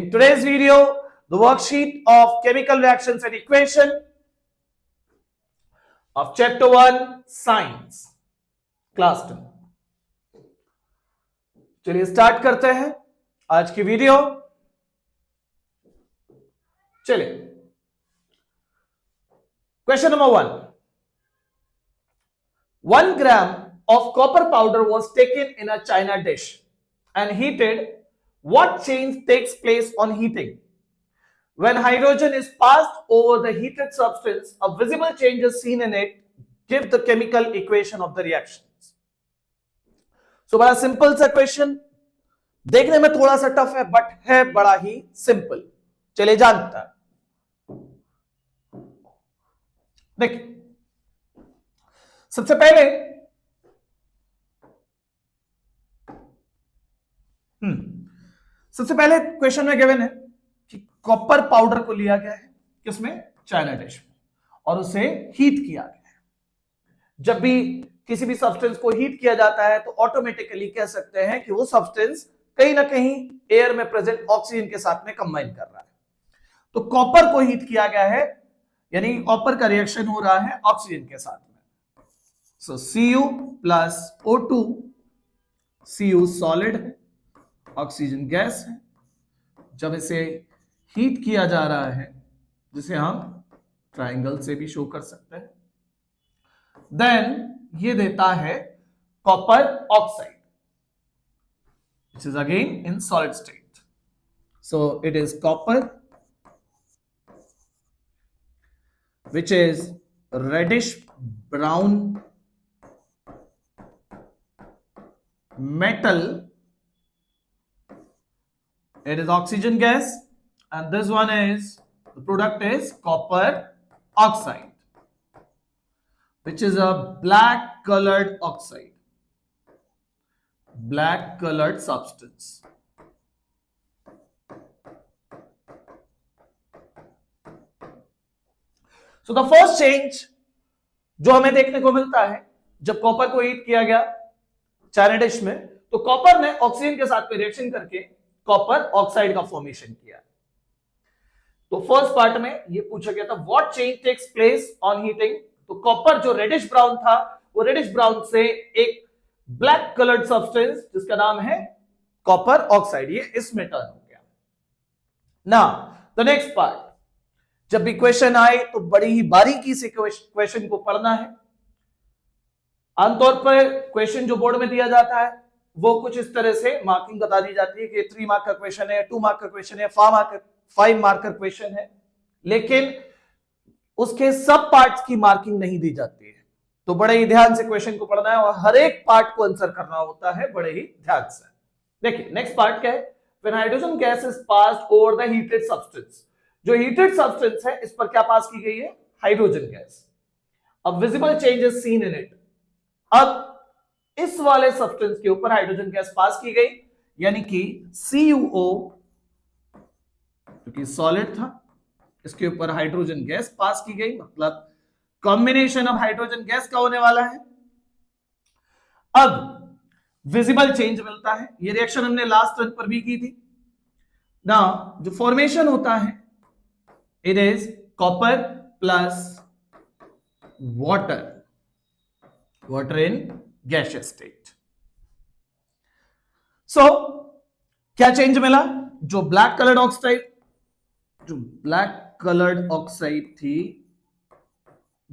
In today's video, the worksheet of chemical reactions and equation of chapter 1 science class 2। चलिए start करते हैं आज की वीडियो। चलिए question number 1। 1 gram of copper powder was taken in a china dish and heated. What change takes place on heating? When hydrogen is passed over the heated substance, a visible change is seen in it. Give the chemical equation of the reactions. So बड़ा simple सा question, देखने में थोड़ा सा tough है but है बड़ा ही simple. चलिए जानते हैं। देखिए सबसे पहले क्वेश्चन में गिवन है कि कॉपर पाउडर को लिया गया है किसमें, चाइना डिश में, और उसे हीट किया गया है। जब भी किसी भी सब्सटेंस को हीट किया जाता है तो ऑटोमेटिकली कह सकते हैं कि वो सब्सटेंस कहीं ना कहीं एयर में प्रेजेंट ऑक्सीजन के साथ में कंबाइन कर रहा है। तो कॉपर को हीट किया गया है, यानी कॉपर का रिएक्शन हो रहा है ऑक्सीजन के साथ में। सो Cu plus O2, Cu solid है, ऑक्सीजन गैस है। जब इसे हीट किया जा रहा है, जिसे हम ट्रायंगल से भी शो कर सकते हैं, देन ये देता है copper oxide, which is again in solid state. So it is copper, which is reddish brown metal. It is oxygen gas, and this one is, the product is copper oxide, which is a black colored oxide, black colored substance. So the first change जो हमें देखने को मिलता है जब copper को heat किया गया चाइना डिश में, तो कॉपर ने ऑक्सीजन के साथ में रिएक्शन करके कॉपर ऑक्साइड का फॉर्मेशन किया। तो फर्स्ट पार्ट में ये पूछा गया था what change takes place on heating. तो कॉपर जो रेडिश ब्राउन था, वो रेडिश ब्राउन से एक ब्लैक कलर्ड सब्सटेंस जिसका नाम है कॉपर ऑक्साइड, ये इसमें टर्न हो गया। नाउ द नेक्स्ट पार्ट, जब भी क्वेश्चन आए तो बड़ी ही बारीकी से क्वेश्चन को पढ़ना है। आमतौर पर क्वेश्चन जो बोर्ड में दिया जाता है वो कुछ इस तरह से मार्किंग बता दी जाती है कि 3 मार्क का क्वेश्चन है, 2 मार्क का क्वेश्चन है, 5 मार्क का क्वेश्चन है, लेकिन उसके सब पार्ट्स की मार्किंग नहीं दी जाती है। तो बड़े ही ध्यान से क्वेश्चन को पढ़ना है और हर एक पार्ट को आंसर करना होता है बड़े ही ध्यान से। देखिए नेक्स्ट पार्ट क्या है, when hydrogen gas is passed over the heated substance. जो हीटेड सब्सटेंस है इस पर क्या पास की गई है, हाइड्रोजन गैस। अब visible change is seen in it. अब इस वाले सब्सटेंस के ऊपर हाइड्रोजन गैस पास की गई, यानी कि CuO क्योंकि सॉलिड था, इसके ऊपर हाइड्रोजन गैस पास की गई, मतलब कॉम्बिनेशन ऑफ हाइड्रोजन गैस का होने वाला है। अब विजिबल चेंज मिलता है, ये रिएक्शन हमने लास्ट रन पर भी की थी ना। जो फॉर्मेशन होता है it is copper plus water in gaseous state. So क्या चेंज मिला, जो ब्लैक कलर्ड ऑक्साइड थी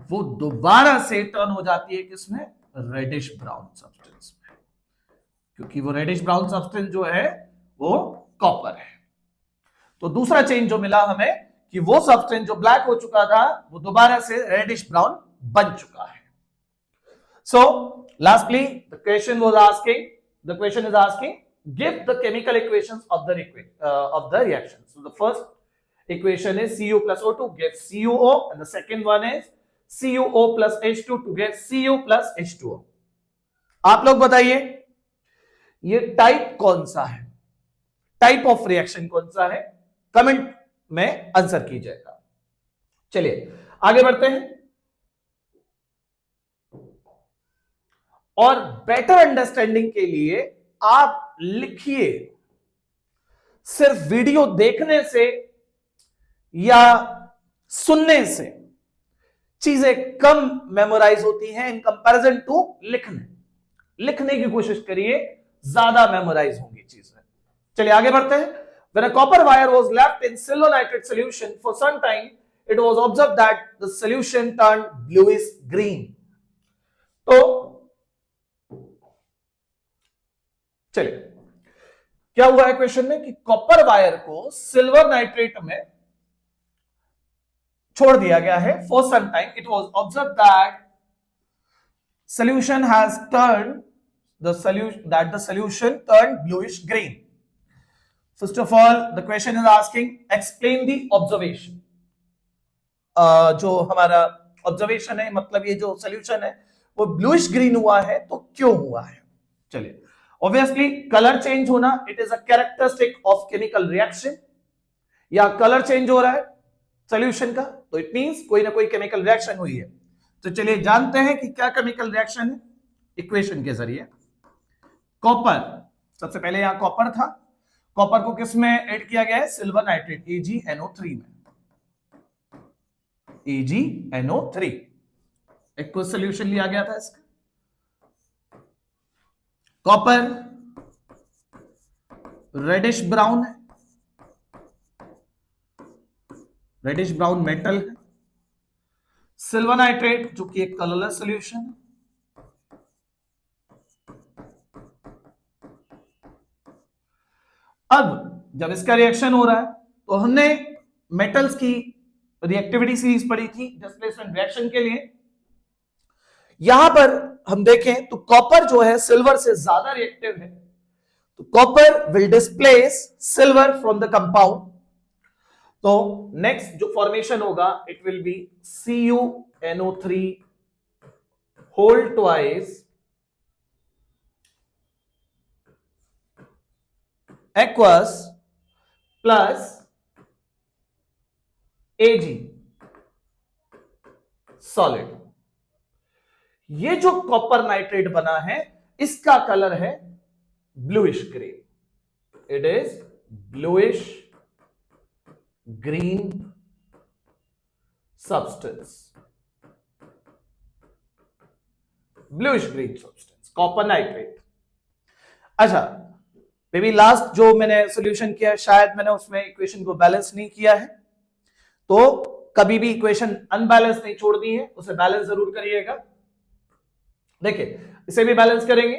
वो दोबारा से टर्न हो जाती है किसमें, रेडिश ब्राउन सब्सटेंस में, क्योंकि वो रेडिश ब्राउन सब्सटेंस जो है वो कॉपर है। तो दूसरा चेंज जो मिला हमें कि वो सब्सटेंस जो ब्लैक हो चुका था वो दोबारा से रेडिश ब्राउन बन चुका है। So lastly, the question is asking, give the chemical equations of the reaction. So the first equation is Cu plus O2 gives CuO, and the second one is CuO plus H2 to get Cu plus H2O. आप लोग बताइए ये type कौन सा है, type of reaction कौन सा है, कमेंट में आंसर कीजिएगा। चलिए आगे बढ़ते हैं और बेटर अंडरस्टैंडिंग के लिए आप लिखिए सिर्फ वीडियो देखने से या सुनने से चीजें कम मेमोराइज होती हैं इन कंपैरिजन टू लिखने की कोशिश करिए, ज्यादा मेमोराइज होंगी चीजें। चलिए आगे बढ़ते हैं। When a copper wire was left in silver nitrate solution for some time, it was observed that the solution turned bluish green. तो चलिए क्या हुआ है क्वेश्चन में कि कॉपर वायर को सिल्वर नाइट्रेट में छोड़ दिया गया है for some time. It was observe that solution has turned the solution turned bluish green. First of all, the question is asking explain the observation. जो हमारा ऑब्जर्वेशन है, मतलब ये जो सोल्यूशन है वो ब्लूइश ग्रीन हुआ है, तो क्यों हुआ है? चलिए, ऑब्वियसली कलर चेंज होना it is a characteristic of chemical reaction, या कलर चेंज हो रहा है सोल्यूशन का, तो इट मींस कोई ना कोई केमिकल रिएक्शन हुई है। तो चलिए जानते हैं कि क्या केमिकल रिएक्शन है इक्वेशन के जरिए। कॉपर, सबसे पहले यहां कॉपर था, कॉपर को किस में ऐड किया गया है? सिल्वर नाइट्रेट AgNO3 में, AgNO3 एक को सोल्यूशन लिया गया था इसका। कॉपर रेडिश ब्राउन है, रेडिश ब्राउन मेटल है। सिल्वर नाइट्रेट जो कि एक कलरलेस सोल्यूशन है। अब जब इसका रिएक्शन हो रहा है तो हमने मेटल्स की रिएक्टिविटी सीरीज पढ़ी थी डिस्प्लेसमेंट रिएक्शन के लिए। यहां पर हम देखें तो कॉपर जो है सिल्वर से ज्यादा रिएक्टिव है, तो copper will displace silver from the compound. तो नेक्स्ट जो फॉर्मेशन होगा it will be CuNO3 whole twice aqueous plus Ag solid. ये जो कॉपर नाइट्रेट बना है इसका कलर है bluish green, it is bluish green substance, bluish green substance copper nitrate. अच्छा बेबी, लास्ट जो मैंने सॉल्यूशन किया शायद मैंने उसमें इक्वेशन को बैलेंस नहीं किया है, तो कभी भी इक्वेशन अनबैलेंस नहीं छोड़नी है, उसे बैलेंस जरूर करिएगा। देखिए इसे भी बैलेंस करेंगे।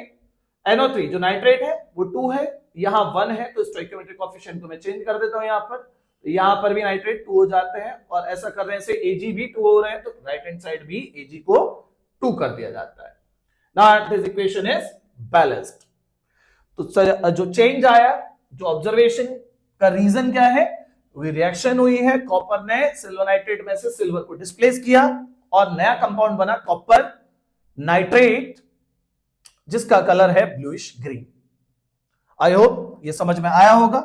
NO3 जो नाइट्रेट है वो 2 है, यहां 1 है, तो स्टोइकियोमेट्रिक कोएफिशिएंट को मैं चेंज कर देता हूं यहां पर, तो यहां पर भी नाइट्रेट 2 हो जाते हैं, और ऐसा करने से Ag भी 2 हो रहे हैं, तो राइट हैंड साइड भी Ag को 2 कर दिया जाता है। Now this equation is balanced. तो जो चेंज आया, जो ऑब्जर्वेशन का रीजन क्या है? वही रिएक्शन हुई है, कॉपर ने सिल्वर नाइट्रेट में से सिल्वर को डिस्प्लेस किया और नया कंपाउंड बना कॉपर नाइट्रेट जिसका कलर है ब्लूइश ग्रीन। आई होप ये समझ में आया होगा।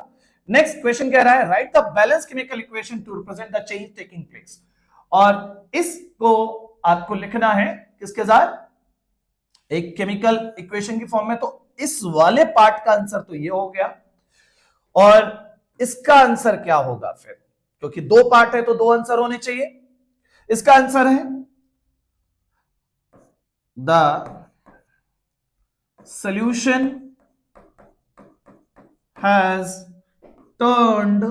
नेक्स्ट क्वेश्चन कह रहा है right the balance chemical equation two represent the change taking place, और इसको आपको लिखना है किसके साथ? एक केमिकल इक्वेशन की फॉर्म में। तो इस वाले पार्ट का आंसर तो ये हो गया, और इसका आंसर क्या होगा फिर? क्योंकि 2 पार्ट है तो 2 आंसर होने चाहिए। इसका आंसर है the solution has turned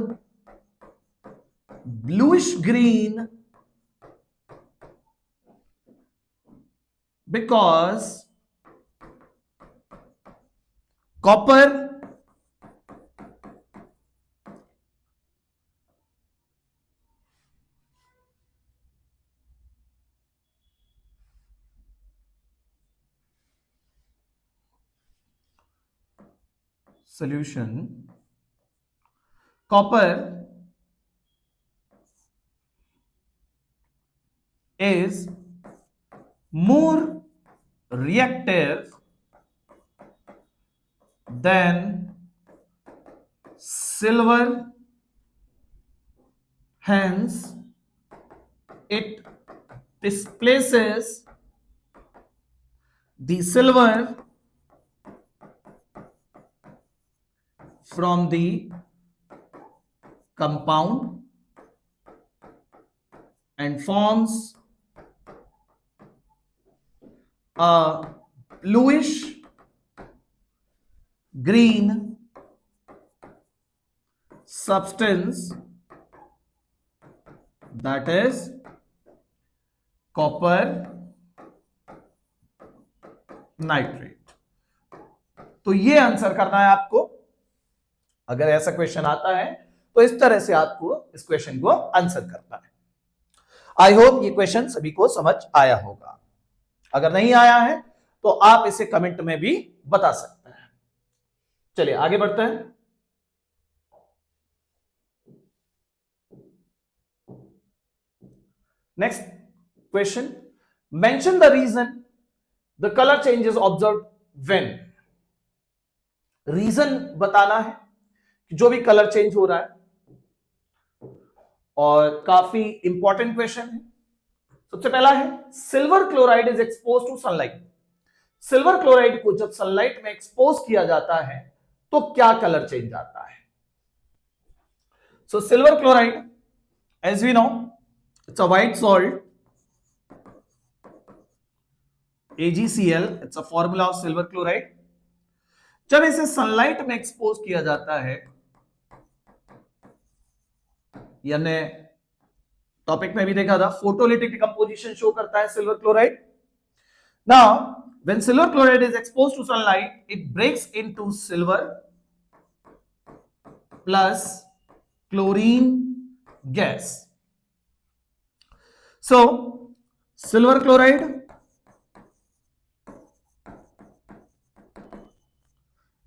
bluish green because copper solution copper is more reactive than silver, hence it displaces the silver from the compound and forms a bluish green substance that is copper nitrate. तो ये answer करना है आपको। अगर ऐसा question आता है तो इस तरह से आपको इस क्वेश्चन को आंसर करना है। आई होप ये क्वेश्चन सभी को समझ आया होगा। अगर नहीं आया है तो आप इसे कमेंट में भी बता सकते हैं। चलिए आगे बढ़ते हैं। Next question, mention the reason the colour change is observe when. Reason बताना है कि जो भी कलर चेंज हो रहा है, और काफी इंपॉर्टेंट क्वेश्चन है। सबसे पहला है silver chloride is expose to sunlight. Silver chloride को जब सनलाइट में एक्सपोज किया जाता है तो क्या कलर चेंज आता है? So silver chloride, as we know, it's a white salt, AgCl, it's a formula of silver chloride. जब इसे सनलाइट में एक्सपोज किया जाता है, यानी टॉपिक में भी देखा था, फोटोलिटिक डिकम्पोजिशन शो करता है silver chloride. Now when silver chloride is expose to sunlight, it breaks into silver plus chlorine gas. So silver chloride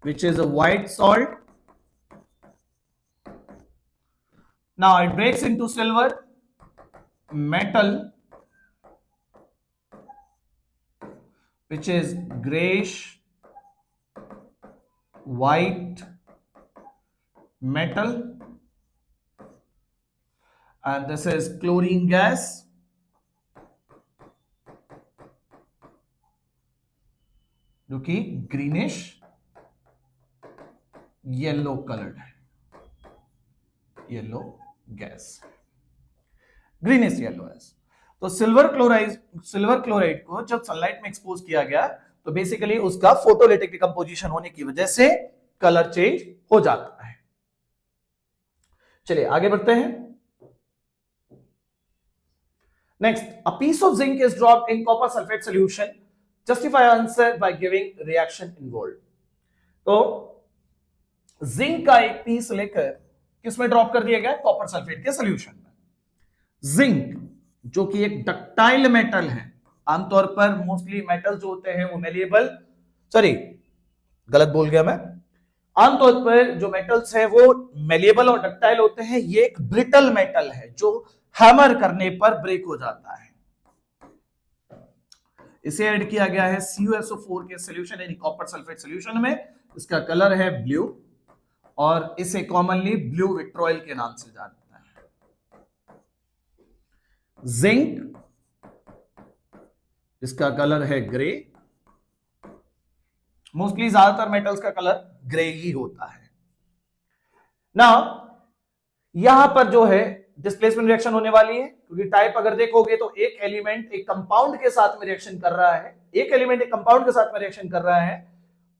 which is a white salt, now it breaks into silver metal which is grayish white metal, and this is chlorine gas, जो कि greenish yellow coloured है, yellow gas, greenish yellow gas. तो silver chloride को जब sunlight में expose किया गया तो बेसिकली उसका फोटोलिटिक डिकम्पोजिशन होने की वजह से कलर चेंज हो जाता है। चलिए आगे बढ़ते हैं। Next, a piece of zinc is dropped in copper sulphate solution, justify answer by giving reaction involved. तो जिंक का एक पीस लेकर किसमें ड्रॉप कर दिया गया? कॉपर सल्फेट के सॉल्यूशन में। जिंक जो कि एक डक्टाइल मेटल है, आमतौर पर मोस्टली मेटल जो होते हैं वो मेलिएबल, सॉरी गलत बोल गया मैं, आमतौर पर जो मेटल्स है वो मेलिएबल और डक्टाइल होते हैं। ये एक ब्रिटल मेटल है जो हैमर करने पर ब्रेक हो जाता है। इसे ऐड किया गया है CuSO4 के सॉल्यूशन यानी कॉपर सल्फेट सॉल्यूशन में। इसका कलर है ब्लू और इसे कॉमनली ब्लू विट्रोइल के नाम से जानते हैं। जिंक, इसका कलर है ग्रे। मोस्टली ज्यादातर मेटल्स का कलर ग्रे ही होता है। नाउ यहां पर जो है डिस्प्लेसमेंट रिएक्शन होने वाली है, क्योंकि टाइप अगर देखोगे तो एक एलिमेंट एक कंपाउंड के साथ में रिएक्शन कर रहा है, एक एलिमेंट एक कंपाउंड के साथ में रिएक्शन कर रहा है,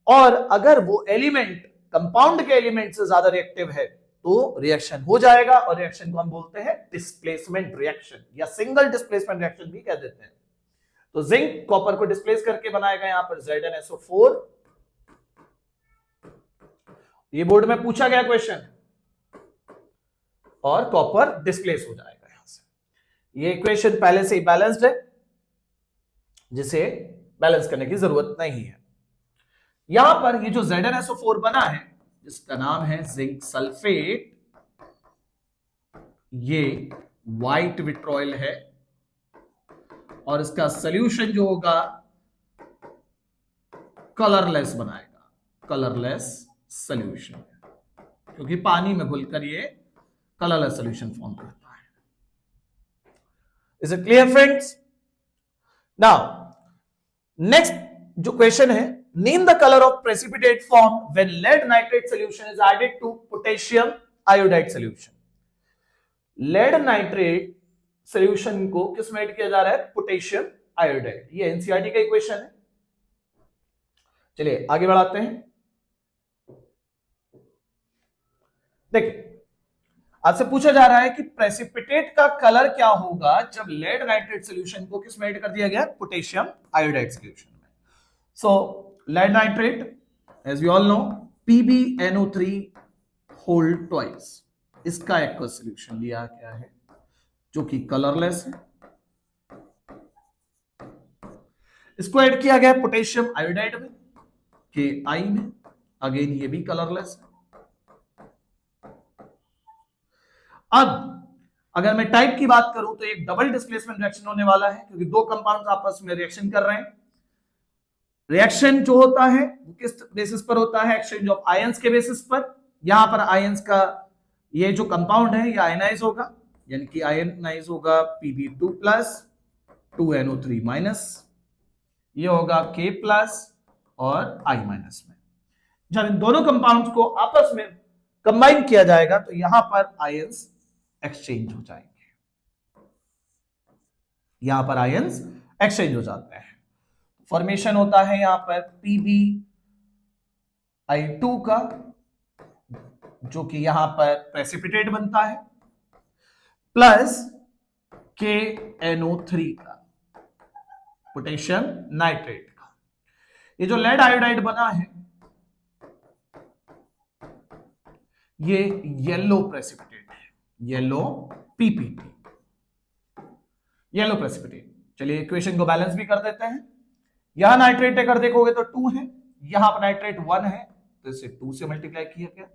और अगर वो एलिमेंट कंपाउंड के एलिमेंट से ज्यादा रिएक्टिव है तो रिएक्शन हो जाएगा, और रिएक्शन को हम बोलते हैं डिस्प्लेसमेंट रिएक्शन या सिंगल डिस्प्लेसमेंट रिएक्शन भी कह देते हैं। तो जिंक कॉपर को डिस्प्लेस करके बनाएगा यहां पर ZnSO4। ये बोर्ड में पूछा गया क्वेश्चन, और कॉपर डिस्प्लेस हो जाएगा यहां से। ये इक्वेशन पहले से ही बैलेंस्ड है, जिसे बैलेंस करने की जरूरत नहीं है। यहां पर ये जो ZnSO4 बना है जिसका नाम है जिंक सल्फेट, ये व्हाइट विट्रोइल है, और इसका सॉल्यूशन जो होगा कलरलेस बनाएगा, कलरलेस सॉल्यूशन, क्योंकि पानी में घुलकर ये कलरलेस सॉल्यूशन फॉर्म करता है। Is it clear friends? Now next जो क्वेश्चन है, name the colour of precipitate form when lead nitrate solution is added to potassium iodide solution. Lead nitrate solution को किस में ऐड किया जा रहा है? Potassium iodide. ये एनसीईआरटी का इक्वेशन है। चलिए आगे बढ़ाते हैं। देखिए आपसे पूछा जा रहा है कि प्रेसिपिटेट का कलर क्या होगा जब लेड नाइट्रेट सोल्यूशन को किस में ऐड कर दिया गया? पोटेशियम आयोडाइड सोल्यूशन में। So lead nitrate as we all know PbNO3 whole twice, इसका एक्वस सोल्यूशन लिया गया है जो कि कलरलेस है। इसको ऐड किया गया पोटेशियम आयोडाइड में, KI में, अगेन ये भी कलरलेस है। अब अगर मैं टाइप की बात करूं तो एक डबल डिस्प्लेसमेंट रिएक्शन होने वाला है क्योंकि दो कंपाउंड्स आपस में रिएक्शन कर रहे हैं। रिएक्शन जो होता है वो किस बेसिस पर होता है? एक्सचेंज ऑफ आयंस के बेसिस पर। यहां पर आयंस का ये जो कंपाउंड है ये आयनाइज होगा, यानी कि आयनाइज होगा Pb2 प्लस 2NO3 माइनस, ये होगा K प्लस और I माइनस में। जब इन दोनों कंपाउंड्स को आपस में कंबाइन किया जाएगा तो यहां पर आयंस एक्सचेंज हो जाएंगे, यहां पर आयंस एक्सचेंज हो जाते हैं। फॉर्मेशन होता है यहां पर PbI2 का, जो कि यहां पर प्रेसिपिटेट बनता है, प्लस KNO3 का, पोटेशियम नाइट्रेट का। ये जो लेड आयोडाइड बना है ये येलो प्रेसिपिटेट है, येलो PPT, येलो प्रेसिपिटेट। चलिए इक्वेशन को बैलेंस भी कर देते हैं। यहां नाइट्रेट अगर देखोगे तो 2 है, यहां पर नाइट्रेट 1 है तो इसे 2 से मल्टीप्लाई किया गया।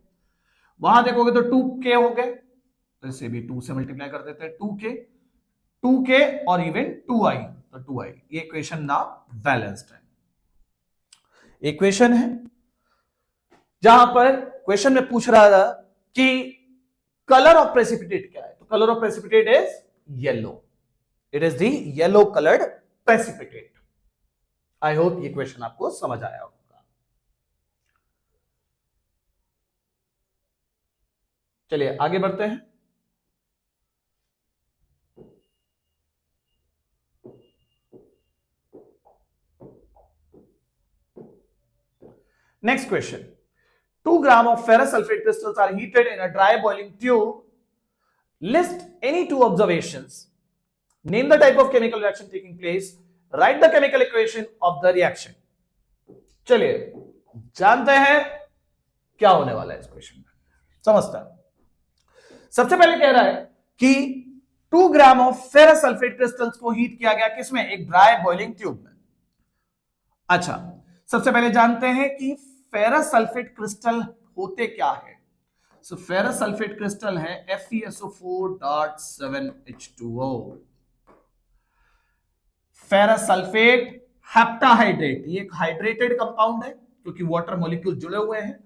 वहां देखोगे तो 2K हो गए तो इसे भी 2 से मल्टीप्लाई कर देते हैं, 2K और इवन 2I, तो 2I। ये इक्वेशन ना बैलेंस्ड है। इक्वेशन है जहां पर क्वेश्चन में पूछ रहा था कि कलर ऑफ प्रेसिपिटेट क्या है, तो colour of precipitate is yellow, it is the yellow coloured precipitate. I hope ये क्वेश्चन आपको समझ आया होगा। चलिए आगे बढ़ते हैं। Next question. 2 grams of ferrous sulfate crystals are heated in a dry boiling tube. List any 2 observations. Name the type of chemical reaction taking place. Write the chemical equation of the reaction. चलिए जानते हैं क्या होने वाला है इस question में, समझता है। सबसे पहले कह रहा है कि 2 gram of ferrous sulphate crystals को हीट किया गया किसमें? एक ड्राई बॉइलिंग ट्यूब में। अच्छा, सबसे पहले जानते हैं कि फेरस सल्फेट क्रिस्टल होते क्या है। सो फेरस सल्फेट क्रिस्टल है FeSO4.7H2O। फेरस सल्फेट हेप्टाहाइड्रेट, ये एक हाइड्रेटेड कंपाउंड है क्योंकि वाटर मॉलिक्यूल जुड़े हुए हैं।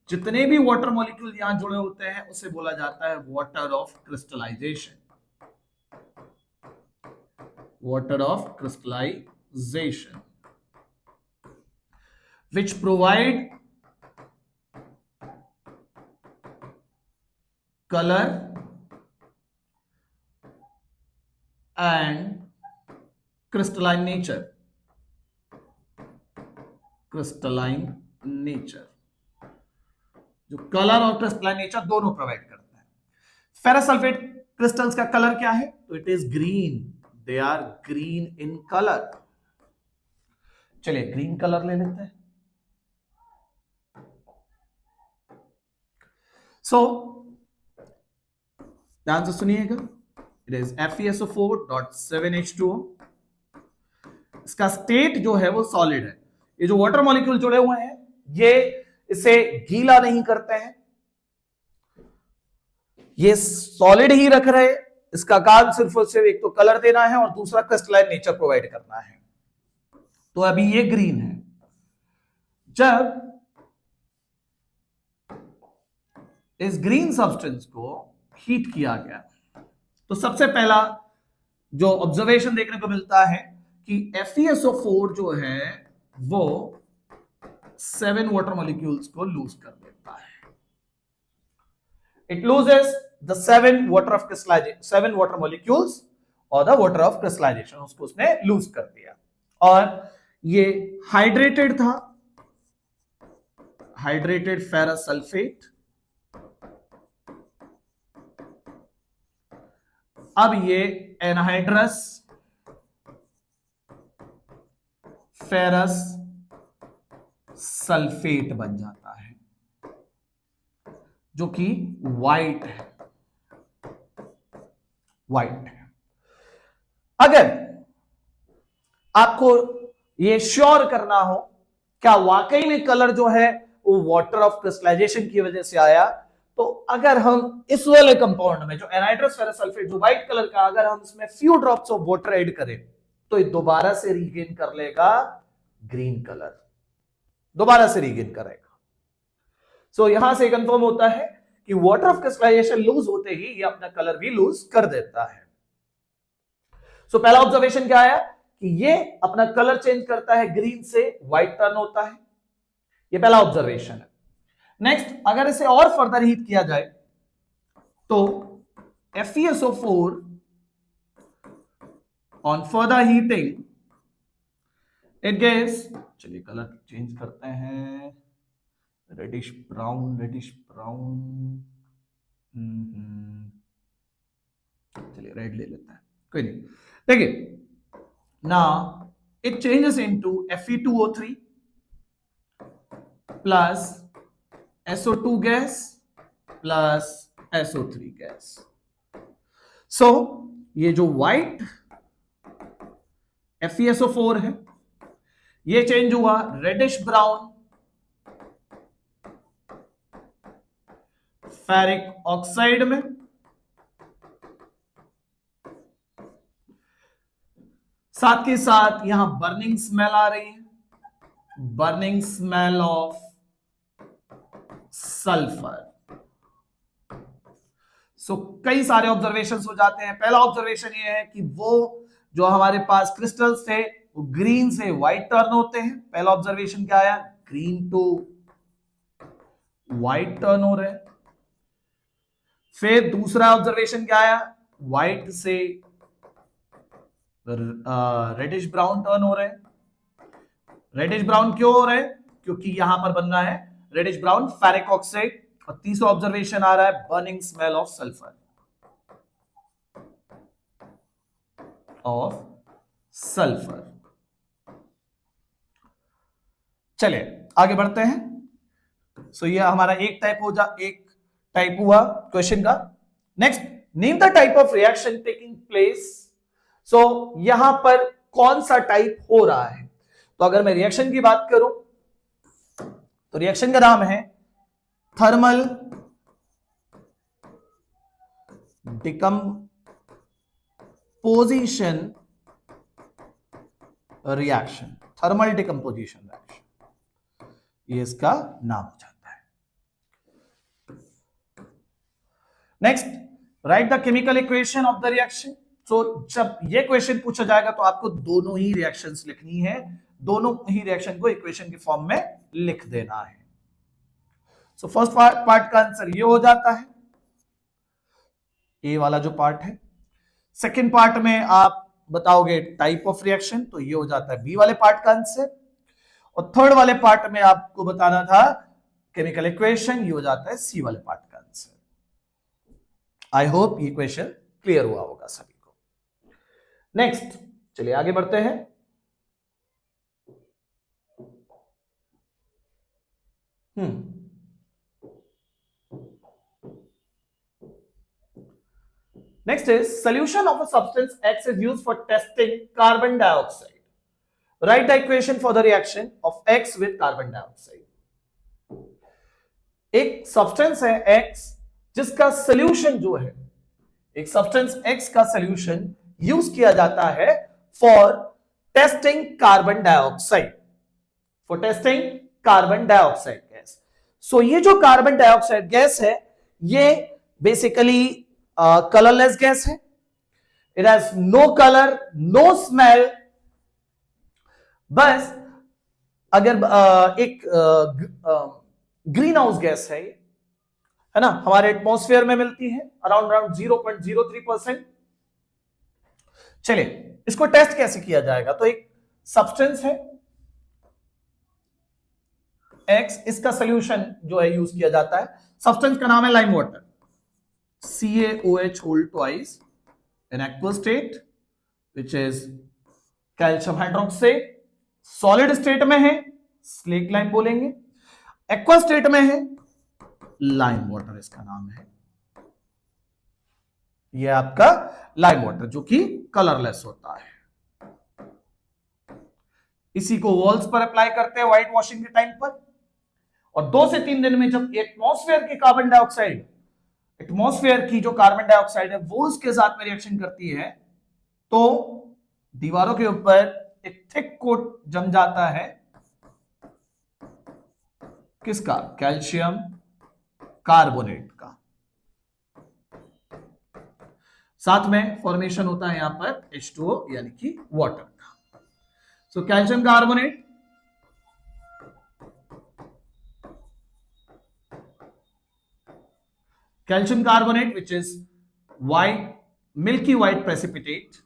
जितने भी वाटर मॉलिक्यूल यहां जुड़े होते हैं उसे बोला जाता है water of crystallization, water of crystallization, which provide color and crystalline nature, crystalline nature, जो कलर और क्रिस्टलाइन नेचर दोनों प्रोवाइड करते हैं। फेरस सल्फेट क्रिस्टल्स का कलर क्या है? तो it is green, they are green in colour. चलिए ग्रीन कलर ले लेते हैं। सो ध्यान से सुनिएगा, इट इज FeSO4.7H2O। इसका स्टेट जो है वो सॉलिड है। ये जो वाटर मॉलिक्यूल जुड़े हुए हैं ये इसे गीला नहीं करते हैं, ये सॉलिड ही रख रहे। इसका काम सिर्फ और सिर्फ एक तो कलर देना है और दूसरा क्रिस्टलाइन नेचर प्रोवाइड करना है। तो अभी ये ग्रीन है। जब इस ग्रीन सब्सटेंस को हीट किया गया तो सबसे पहला जो ऑब्जर्वेशन देखने को मिलता है कि FeSO4 जो है वो 7 वाटर मॉलिक्यूल्स को लूज कर देता है। It loses the 7 water molecules और द वाटर ऑफ क्रिस्टलाइजेशन, उसको उसने लूज कर दिया। और ये हाइड्रेटेड था, हाइड्रेटेड फेरस सल्फेट। अब ये एनहाइड्रस फेरस सल्फेट बन जाता है, जो कि व्हाइट है, व्हाइट है। अगर आपको ये श्योर करना हो क्या वाकई में कलर जो है वो वाटर ऑफ क्रिस्टलाइजेशन की वजह से आया, तो अगर हम इस वाले कंपाउंड में जो एनहाइड्रस फेरस सल्फेट जो व्हाइट कलर का, अगर हम इसमें few drops of water add करें तो ये दोबारा से रीगेन कर लेगा ग्रीन कलर, दोबारा से रीगेन करेगा। सो यहां से कंफर्म होता है कि वाटर ऑफ क्रिस्टलाइजेशन लूज होते ही ये अपना कलर भी लूज कर देता है। सो पहला ऑब्जर्वेशन क्या आया कि ये अपना कलर चेंज करता है, ग्रीन से व्हाइट टर्न होता है, ये पहला ऑब्जर्वेशन है। नेक्स्ट, अगर इसे और फर्दर हीट किया जाए तो FeSO4 on further heating it gives, चलिए कलर चेंज करते हैं, रेडिश ब्राउन, रेडिश ब्राउन, चलिए रेड ले लेते हैं, कोई नहीं। देखिए now it changes into Fe2O3 plus SO2 gas plus SO3 gas। so ये जो white FeSO4 है ये चेंज हुआ रेडिश ब्राउन फेरिक ऑक्साइड में, साथ के साथ यहां बर्निंग स्मेल आ रही है, बर्निंग स्मेल ऑफ सल्फर। सो कई सारे ऑब्जर्वेशंस हो जाते हैं। पहला ऑब्जर्वेशन ये है कि वो जो हमारे पास क्रिस्टल्स थे वो ग्रीन से व्हाइट टर्न होते हैं। पहला ऑब्जर्वेशन क्या आया, ग्रीन टू व्हाइट टर्न हो रहे हैं। फिर दूसरा ऑब्जर्वेशन क्या आया, व्हाइट से रेडिश ब्राउन टर्न हो रहे हैं। रेडिश ब्राउन क्यों हो रहे हैं, क्योंकि यहां पर बन रहा है रेडिश ब्राउन फेरिक ऑक्साइड। और तीसरा ऑब्जर्वेशन आ रहा है burning smell of sulphur, of sulphur. चलिए आगे बढ़ते हैं। सो ये हमारा एक टाइप हुआ क्वेश्चन का। Next, name the type of reaction taking place. So यहां पर कौन सा टाइप हो रहा है, तो अगर मैं रिएक्शन की बात करूं तो रिएक्शन का नाम है thermal decomposition reaction, thermal decomposition reaction, ये इसका नाम हो जाता है। Next, right the chemical equation of the reaction. तो जब ये क्वेश्चन पूछा जाएगा तो आपको दोनों ही रिएक्शंस लिखनी है, दोनों ही रिएक्शन को इक्वेशन के फॉर्म में लिख देना है। सो फर्स्ट पार्ट का आंसर ये हो जाता है, ए वाला जो पार्ट है। सेकंड पार्ट में आप बताओगे टाइप ऑफ रिएक्शन, तो ये हो जाता है बी वाले पार्ट का आंसर। और थर्ड वाले पार्ट में आपको बताना था केमिकल इक्वेशन, ये हो जाता है सी वाले पार्ट का आंसर। आई होप ये क्वेश्चन क्लियर हुआ होगा सभी को। नेक्स्ट, चलिए आगे बढ़ते हैं। Next is solution of a substance X is used for testing carbon dioxide. Write the equation for the reaction of X with carbon dioxide. एक सब्सटेंस है X जिसका सोल्यूशन जो है, एक सब्सटेंस X का सोल्यूशन यूज किया जाता है for testing carbon dioxide, for testing carbon dioxide gas. So ये जो कार्बन डाइऑक्साइड गैस है ये बेसिकली कलरलेस गैस है। It has no colour, no smell. बस अगर एक ग्रीन हाउस गैस है है ना, हमारे एटमॉस्फेयर में मिलती है अराउंड 0.03%। चलिए इसको टेस्ट कैसे किया जाएगा, तो एक सब्सटेंस है X, इसका सोल्यूशन जो है यूज किया जाता है, सब्सटेंस का नाम है lime water, CaOH whole twice in aqua state which is calcium hydroxide, solid state में है स्लेक लाइम बोलेंगे, एक्वा स्टेट में है लाइम वाटर इसका नाम है, यह आपका लाइम वाटर जो कि कलरलेस होता है। इसी को वॉल्स पर अप्लाई करते हैं व्हाइट वॉशिंग के टाइम पर, और 2 से 3 दिन में जब एटमॉस्फेयर की कार्बन डाइऑक्साइड, एटमॉस्फेयर की जो कार्बन डाइऑक्साइड है वो उसके साथ में रिएक्शन करती है तो दीवारों के ऊपर एक थिक कोट जम जाता है, किसका, कैल्शियम कार्बोनेट का। साथ में फॉर्मेशन होता है यहां पर H2O यानी कि वाटर का। So calcium carbonate which is white, milky white precipitate,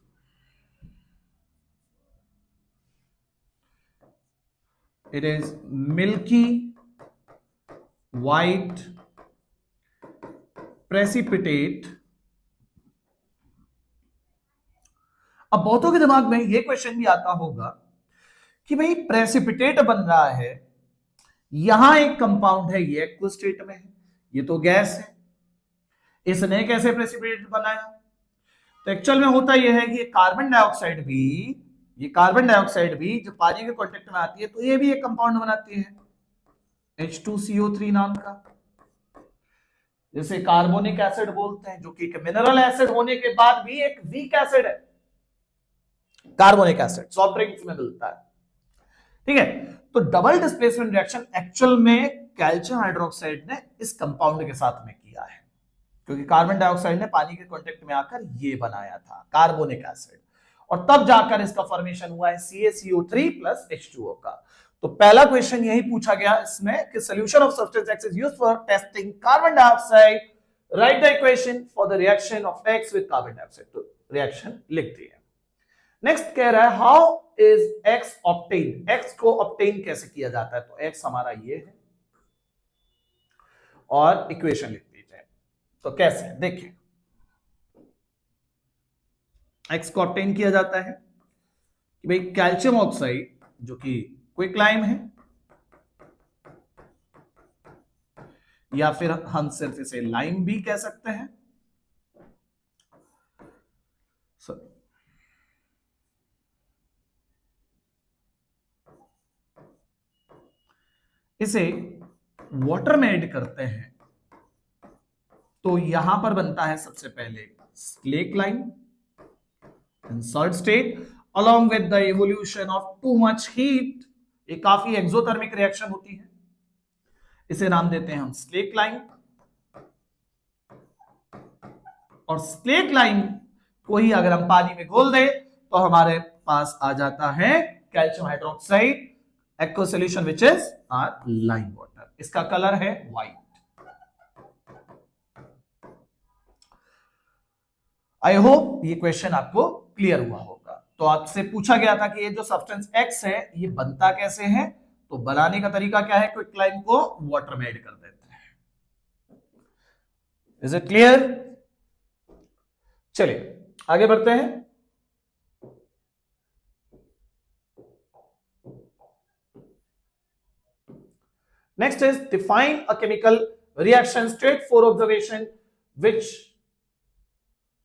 it is milky white precipitate। अब बहुतों के दिमाग में यह क्वेश्चन भी आता होगा कि भाई प्रेसिपिटेट बन रहा है, यहां एक कंपाउंड है ये एक्वा स्टेट में है, ये तो गैस है, इसने कैसे प्रेसिपिटेट बनाया। तो एक्चुअल में होता यह है कि ये कार्बन डाइऑक्साइड भी जब पानी के कांटेक्ट में आती है तो ये भी एक कंपाउंड बनाती है H2CO3 नाम का, जिसे कार्बोनिक एसिड बोलते हैं, जो कि एक मिनरल एसिड होने के बाद भी एक वीक एसिड है। कार्बोनिक एसिड सॉफ्ट ड्रिंक्स में मिलता है, ठीक है। तो डबल डिस्प्लेसमेंट रिएक्शन एक्चुअल में कैल्शियम हाइड्रोक्साइड ने इस कंपाउंड के साथ में किया है, क्योंकि कार्बन डाइऑक्साइड ने पानी के कांटेक्ट में आकर ये बनाया था कार्बोनिक एसिड, और तब जाकर इसका फॉर्मेशन हुआ है CaCO3 प्लस H2O का। तो पहला क्वेश्चन यही पूछा गया इसमें कि solution of substance X is used for testing carbon dioxide, right the equation for the reaction of X with carbon dioxide. तो रिएक्शन लिख दिया। नेक्स्ट कह रहा है how is X obtain, X को ऑब्टेन कैसे किया जाता है। तो X हमारा ये है और इक्वेशन लिख दीजिए। तो कैसे देखिए, X को ऑब्टेन किया जाता है कि भाई कैल्शियम ऑक्साइड जो कि क्विक लाइम है, या फिर हम सिर्फ इसे लाइम भी कह सकते हैं, इसे वाटर में ऐड करते हैं तो यहां पर बनता है सबसे पहले slack lime in solid state along with the evolution of too much heat। ये काफी एक्सोथर्मिक रिएक्शन होती है, इसे नाम देते हैं हम स्लेक लाइम। और स्लेक लाइम को ही अगर हम पानी में घोल दें तो हमारे पास आ जाता है calcium hydroxide aqua solution which is our lime water. इसका कलर है व्हाइट। आई होप ये क्वेश्चन आपको क्लियर हुआ होगा। तो आपसे पूछा गया था कि ये जो सब्सटेंस X है ये बनता कैसे है, तो बनाने का तरीका क्या है, क्विक लाइम को वाटर में ऐड कर देते हैं। Is it clear? चलिए आगे बढ़ते हैं। Next is define a chemical reaction, straight 4 observation which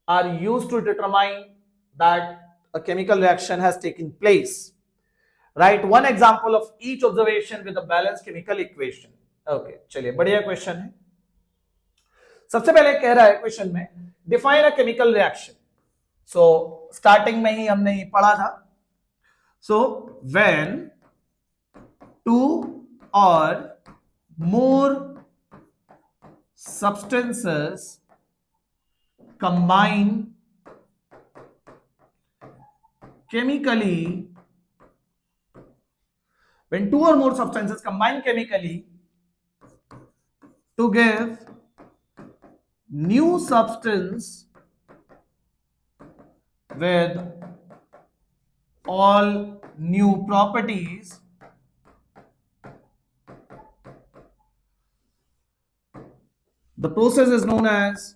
are used to determine that a chemical reaction has taken place. Write one example of each observation with a balanced chemical equation. Okay, चलिए बढ़िया question है। सबसे पहले कह रहा है question में define a chemical reaction. So starting में ही हमने ये पढ़ा था। So when 2 or more substances combine chemically, when 2 or more substances combine chemically to give new substance with all new properties the process is known as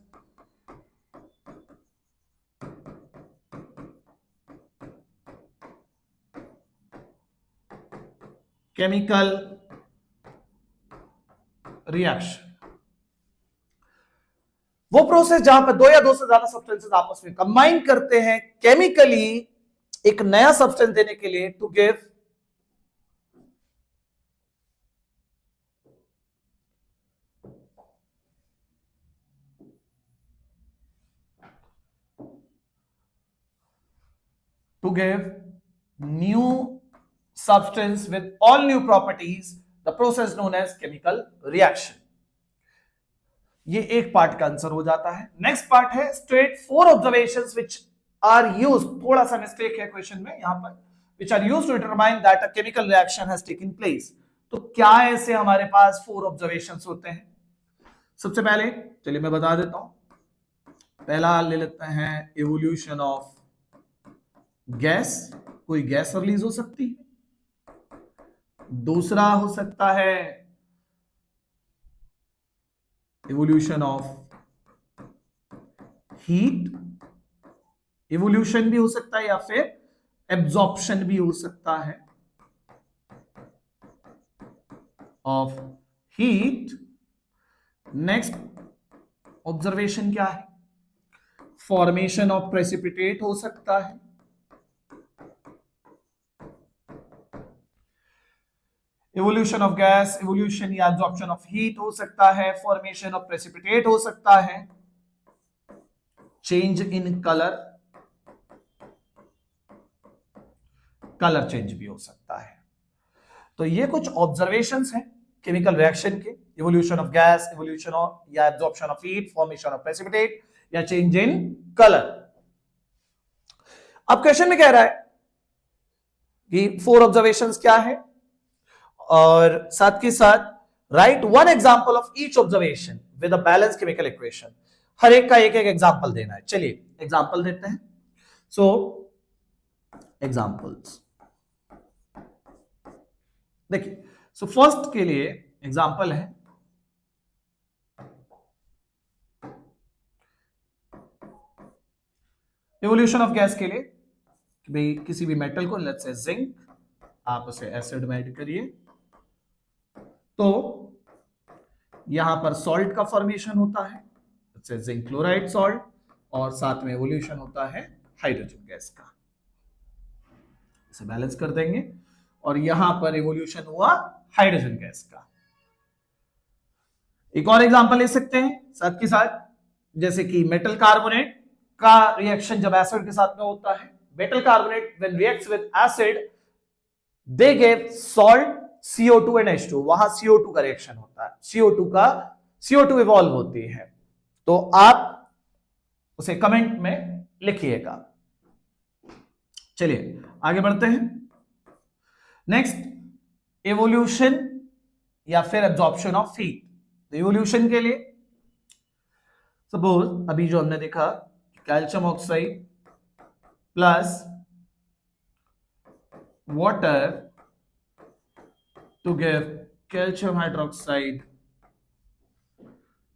chemical reaction। वो process जहां पर दो या दो से ज्यादा सब्सटेंसेस आपस में कंबाइन करते हैं केमिकली एक नया सब्सटेंस देने के लिए to give new substance with all new properties, the process known as chemical reaction। ये एक पार्ट का आंसर हो जाता है। नेक्स्ट पार्ट है state 4 observations which are used, थोड़ा सा मिस्टेक है क्वेश्चन में यहां पर, which are used to determine that a chemical reaction has taken place. तो क्या ऐसे हमारे पास 4 ऑब्जर्वेशंस होते हैं? सबसे पहले चलिए मैं बता देता हूं। पहला ले लेते हैं इवोल्यूशन ऑफ गैस, कोई गैस रिलीज हो सकती है। दूसरा हो सकता है इवोल्यूशन ऑफ हीट, इवोल्यूशन भी हो सकता है या फिर एब्जॉर्प्शन भी हो सकता है ऑफ हीट। नेक्स्ट ऑब्जर्वेशन क्या है? फॉर्मेशन ऑफ प्रेसिपिटेट हो सकता है। इवोल्यूशन ऑफ गैस, इवोल्यूशन या एब्जॉर्प्शन ऑफ हीट हो सकता है, फॉर्मेशन ऑफ प्रेसिपिटेट हो सकता है, change in colour, colour change भी हो सकता है। तो ये कुछ ऑब्जर्वेशंस हैं केमिकल रिएक्शन के, evolution of gas, evolution of या absorption of heat, formation of precipitate या चेंज इन कलर। अब क्वेश्चन में कह रहा है कि 4 ऑब्जर्वेशंस क्या है और साथ के साथ write one example of each observation with a balance chemical equation. हर एक का एक एक एग्जांपल देना है। चलिए एग्जांपल देते हैं। सो एग्जांपल्स देखिए, सो फर्स्ट के लिए एग्जांपल है इवोल्यूशन ऑफ गैस के लिए, भाई किसी भी मेटल को, लेट्स से जिंक, आप उसे एसिड में ऐड करिए तो यहां पर सॉल्ट का फॉर्मेशन होता है, जैसे जिंक क्लोराइड सॉल्ट, और साथ में इवोल्यूशन होता है हाइड्रोजन गैस का। इसे बैलेंस कर देंगे और यहां पर इवोल्यूशन हुआ हाइड्रोजन गैस का। एक और एग्जांपल ले सकते हैं साथ के साथ, जैसे कि मेटल कार्बोनेट का रिएक्शन जब एसिड के साथ में होता है, metal carbonate when reacts with acid they give salt CO2 and H2, वहां CO2 का रिएक्शन होता है, CO2 इवॉल्व होती है। तो आप उसे कमेंट में लिखिएगा। चलिए आगे बढ़ते हैं। नेक्स्ट इवोल्यूशन या फिर एब्जॉर्प्शन ऑफ हीट। तो इवोल्यूशन के लिए सपोज अभी जो हमने देखा calcium oxide plus water to give calcium hydroxide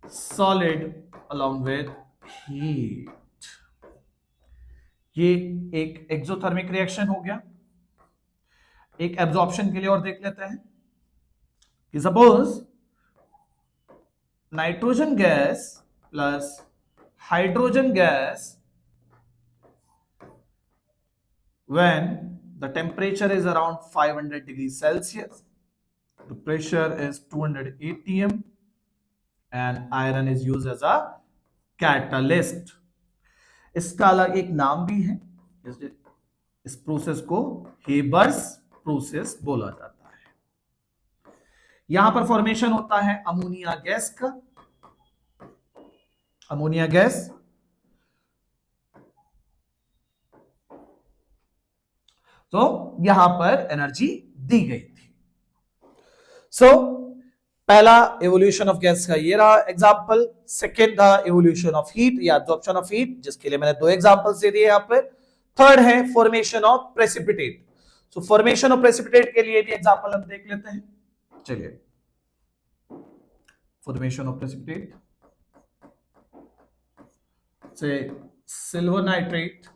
solid along with heat। ये एक एक्सोथर्मिक रिएक्शन हो गया। एक एब्जॉर्प्शन के लिए और देख लेते हैं कि suppose nitrogen gas plus hydrogen gas when the temperature is around 500 degrees Celsius, the pressure is 200 atm and iron is used as a catalyst। इसका अलग एक नाम भी है, इस प्रोसेस को हेबर्स प्रोसेस बोला जाता है। यहां पर फॉर्मेशन होता है अमोनिया गैस का, अमोनिया गैस तो यहां पर एनर्जी दी गई थी। सो पहला एवोल्यूशन ऑफ गैस का ये रहा एग्जांपल, सेकंड था एवोल्यूशन ऑफ हीट या एब्जॉर्प्शन ऑफ हीट, जिसके लिए मैंने दो एग्जांपल्स दे दिए यहां पर। थर्ड है formation of precipitate. So formation of precipitate के लिए भी एग्जांपल हम देख लेते हैं। चलिए, फॉर्मेशन ऑफ प्रेसिपिटेट से silver nitrate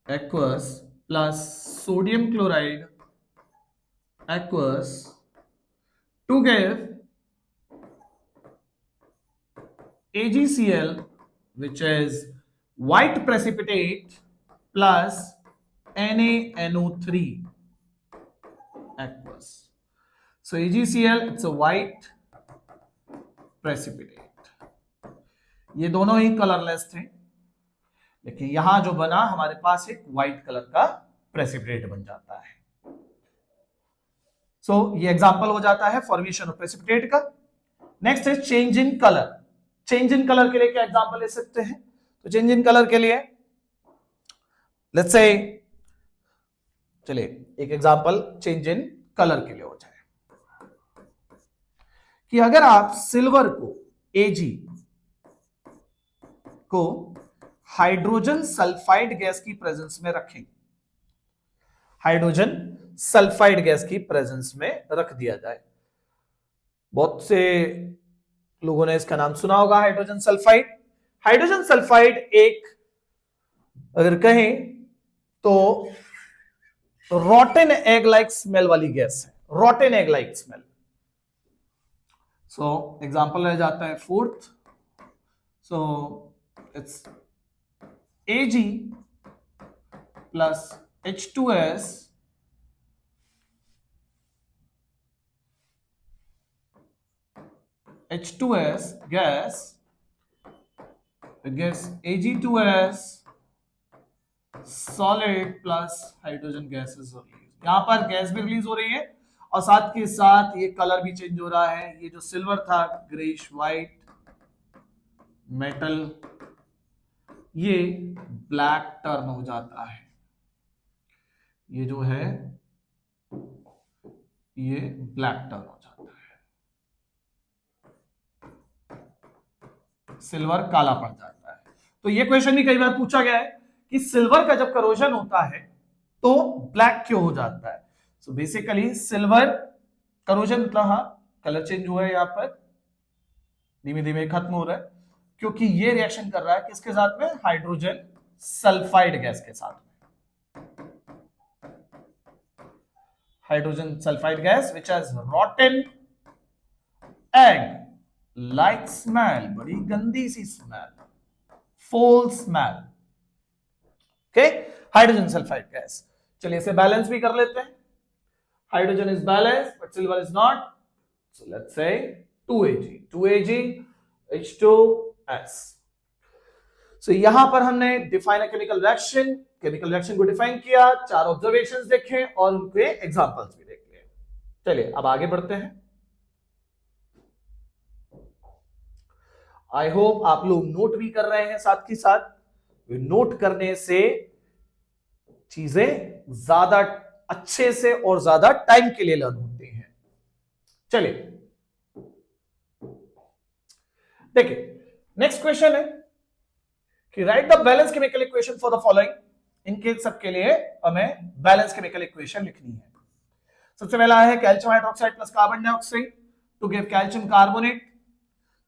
aqueous plus sodium chloride aqueous to give AgCl, which is white precipitate plus NaNO3 aqueous. So AgCl, it's a white precipitate. ये दोनों ही कलरलेस थे, लेकिन यहां जो बना हमारे पास एक व्हाइट कलर का प्रेसिपिटेट बन जाता है। सो ये एग्जांपल हो जाता है फॉर्मेशन ऑफ प्रेसिपिटेट का। नेक्स्ट है change in colour. Change in colour के लिए क्या एग्जांपल ले सकते हैं? तो चेंज इन कलर के लिए लेट्स से, चलिए एक एग्जांपल चेंज इन कलर के लिए हो जाए कि अगर आप सिल्वर को Ag को हाइड्रोजन सल्फाइड गैस की प्रेजेंस में रखें, हाइड्रोजन सल्फाइड गैस की प्रेजेंस में रख दिया जाए। बहुत से लोगों ने इसका नाम सुना होगा, हाइड्रोजन सल्फाइड। हाइड्रोजन सल्फाइड एक, अगर कहें तो रॉटेन एग लाइक स्मेल वाली गैस है, Rotten egg like smell. So example रह जाता है fourth. So it's Ag plus H2S gas gives Ag2S solid plus hydrogen gas is released। यहां पर गैस भी रिलीज हो रही है और साथ के साथ ये कलर भी चेंज हो रहा है। ये जो सिल्वर था ग्रेइश वाइट मेटल, ये ब्लैक टर्न हो जाता है। ये जो है ये ब्लैक टर्न हो जाता है, सिल्वर काला पड़ जाता है। तो ये क्वेश्चन भी कई बार पूछा गया है कि सिल्वर का जब करोजन होता है तो ब्लैक क्यों हो जाता है। सो बेसिकली सिल्वर करोजन मतलब कलर चेंज हुआ है, यहां पर धीमे धीमे खत्म हो रहा है क्योंकि ये रिएक्शन कर रहा है किसके साथ में, हाइड्रोजन सल्फाइड गैस के साथ में। Hydrogen sulphide gas which has Rotten egg like smell, बड़ी गंदी सी स्मेल, फोल smell. Okay, hydrogen sulphide gas. चलिए इसे बैलेंस भी कर लेते हैं। Hydrogen is balance but silver is not, so let's say 2Ag H2S। सो यहां पर हमने define a chemical reaction, chemical reaction को डिफाइन किया, 4 ऑब्जर्वेशंस देखे और उनके एग्जांपल्स भी देख लिए। चलिए अब आगे बढ़ते हैं। आई होप आप लोग नोट भी कर रहे हैं साथ ही साथ। नोट करने से चीजें ज्यादा अच्छे से और ज्यादा टाइम के लिए लर्न होती हैं। चलिए देखिए, नेक्स्ट क्वेश्चन है कि right the balance chemical equation for the following. इनके सबके लिए हमें बैलेंस केमिकल इक्वेशन लिखनी है। सबसे पहला है calcium hydroxide plus carbon dioxide to give calcium carbonate.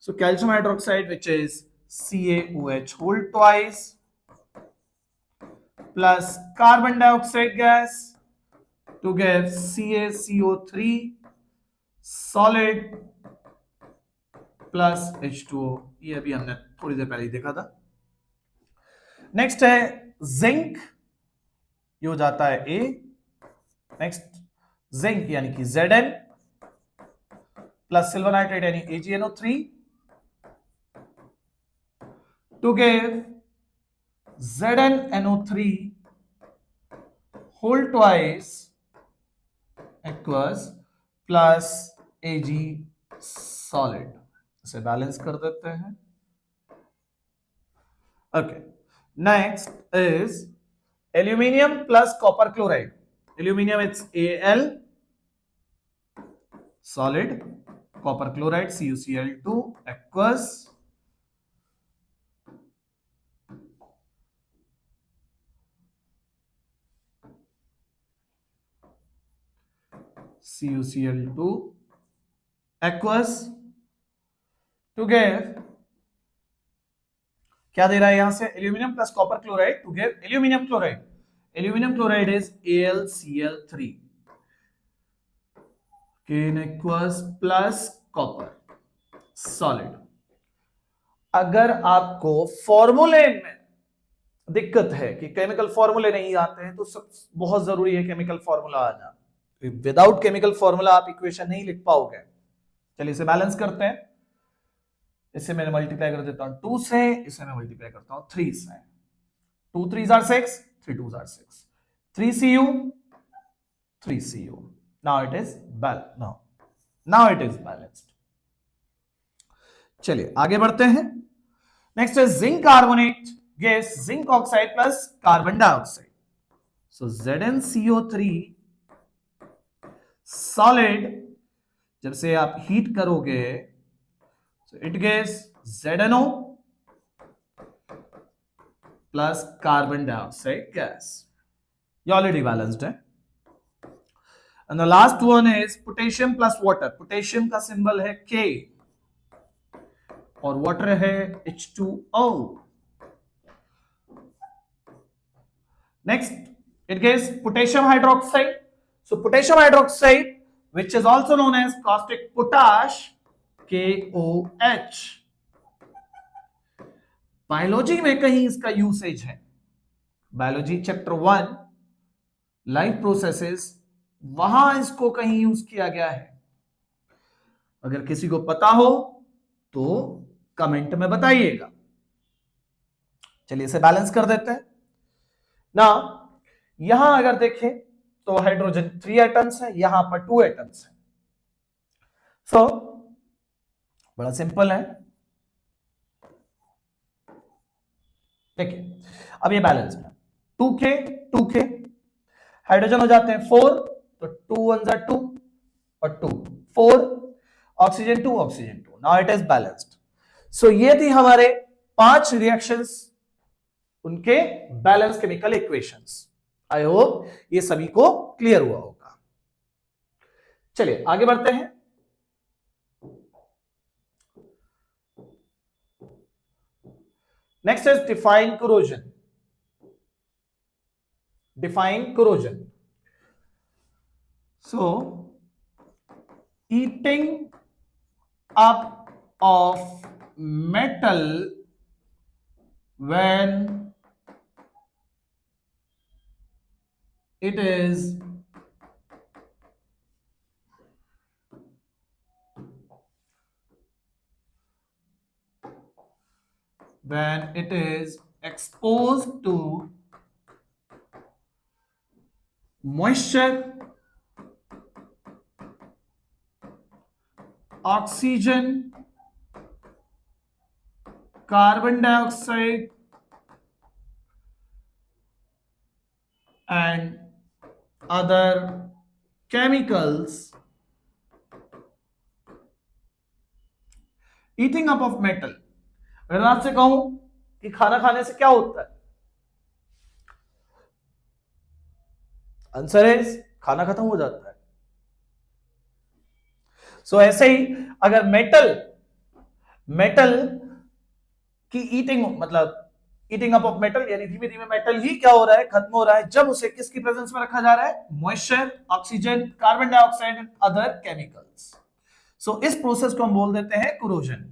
So calcium hydroxide which is CaOH whole twice plus carbon dioxide gas to give CaCO3 solid plus H2O। ये अभी हमने थोड़ी देर पहले ही देखा था। नेक्स्ट है जिंक, ये हो जाता है A। नेक्स्ट जिंक यानी कि Zn प्लस सिल्वर नाइट्रेट यानी AgNO3 to give ZnNO3 whole twice aqueous plus Ag solid। इसे बैलेंस कर देते हैं। Okay, next is aluminium plus copper chloride. Aluminium it's Al solid, copper chloride CuCl2 aqueous, CuCl2 aqueous to give, क्या दे रहा है यहां से, aluminium plus copper chloride to give aluminium chloride. Aluminium chloride is AlCl3 in aqueous plus copper solid. अगर आपको फॉर्मूले में दिक्कत है कि केमिकल फॉर्मूले नहीं आते हैं, तो सब बहुत जरूरी है केमिकल फॉर्मूला आना. विदाउट केमिकल फॉर्मूला आप इक्वेशन नहीं लिख पाओगे. चलिए इसे बैलेंस करते हैं. इसे मैंने मल्टीप्लाई कर देता हूं 2 से, इसे मैं मल्टीप्लाई करता हूं 3 से. 2 3s are 6, 3 2s are 6, 3Cu 3Cu. Now it is now it is balanced. चलिए आगे बढ़ते हैं. नेक्स्ट है zinc carbonate gas, zinc oxide plus carbon dioxide. So ZnCO3 solid, जब से आप हीट करोगे so it gives ZnO plus carbon dioxide gas. ये ऑलरेडी बैलेंस्ड है. And the last one is potassium plus water. Potassium का symbol है K और water है H2O. Next it gives potassium hydroxide. So potassium hydroxide, which is also known as caustic potash, KOH. Biology में कहीं इसका usage है. Biology chapter 1 life processes, वहां इसको कहीं यूज किया गया है. अगर किसी को पता हो तो कमेंट में बताइएगा. चलिए इसे बैलेंस कर देते हैं ना. यहां अगर देखें तो हाइड्रोजन 3 एटम्स है, यहां पर 2 एटम्स है. सो बड़ा सिंपल है. देखिए अब ये बैलेंस है. 2K हाइड्रोजन हो जाते हैं 4, तो 2 1 2 और 2 4, oxygen 2 oxygen 2. Now it is balanced. So ये थी हमारे 5 रिएक्शंस, उनके balance chemical equations. I hope ये सभी को क्लियर हुआ होगा. चलिए आगे बढ़ते हैं. Next is define corrosion. Define corrosion. So eating up of metal when it is exposed to moisture, oxygen, carbon dioxide and other chemicals. Eating up of metal. अगर मैं आपसे कहूं कि खाना खाने से क्या होता है, आंसर इज खाना खत्म हो जाता है. सो ऐसे ही अगर मेटल की ईटिंग, मतलब ईटिंग अप ऑफ मेटल, यानी धीमे धीमे मेटल ही क्या हो रहा है, खत्म हो रहा है, जब उसे किसकी प्रेजेंस में रखा जा रहा है, moisture, oxygen, carbon dioxide and other chemicals. So इस प्रोसेस को हम बोल देते हैं corrosion.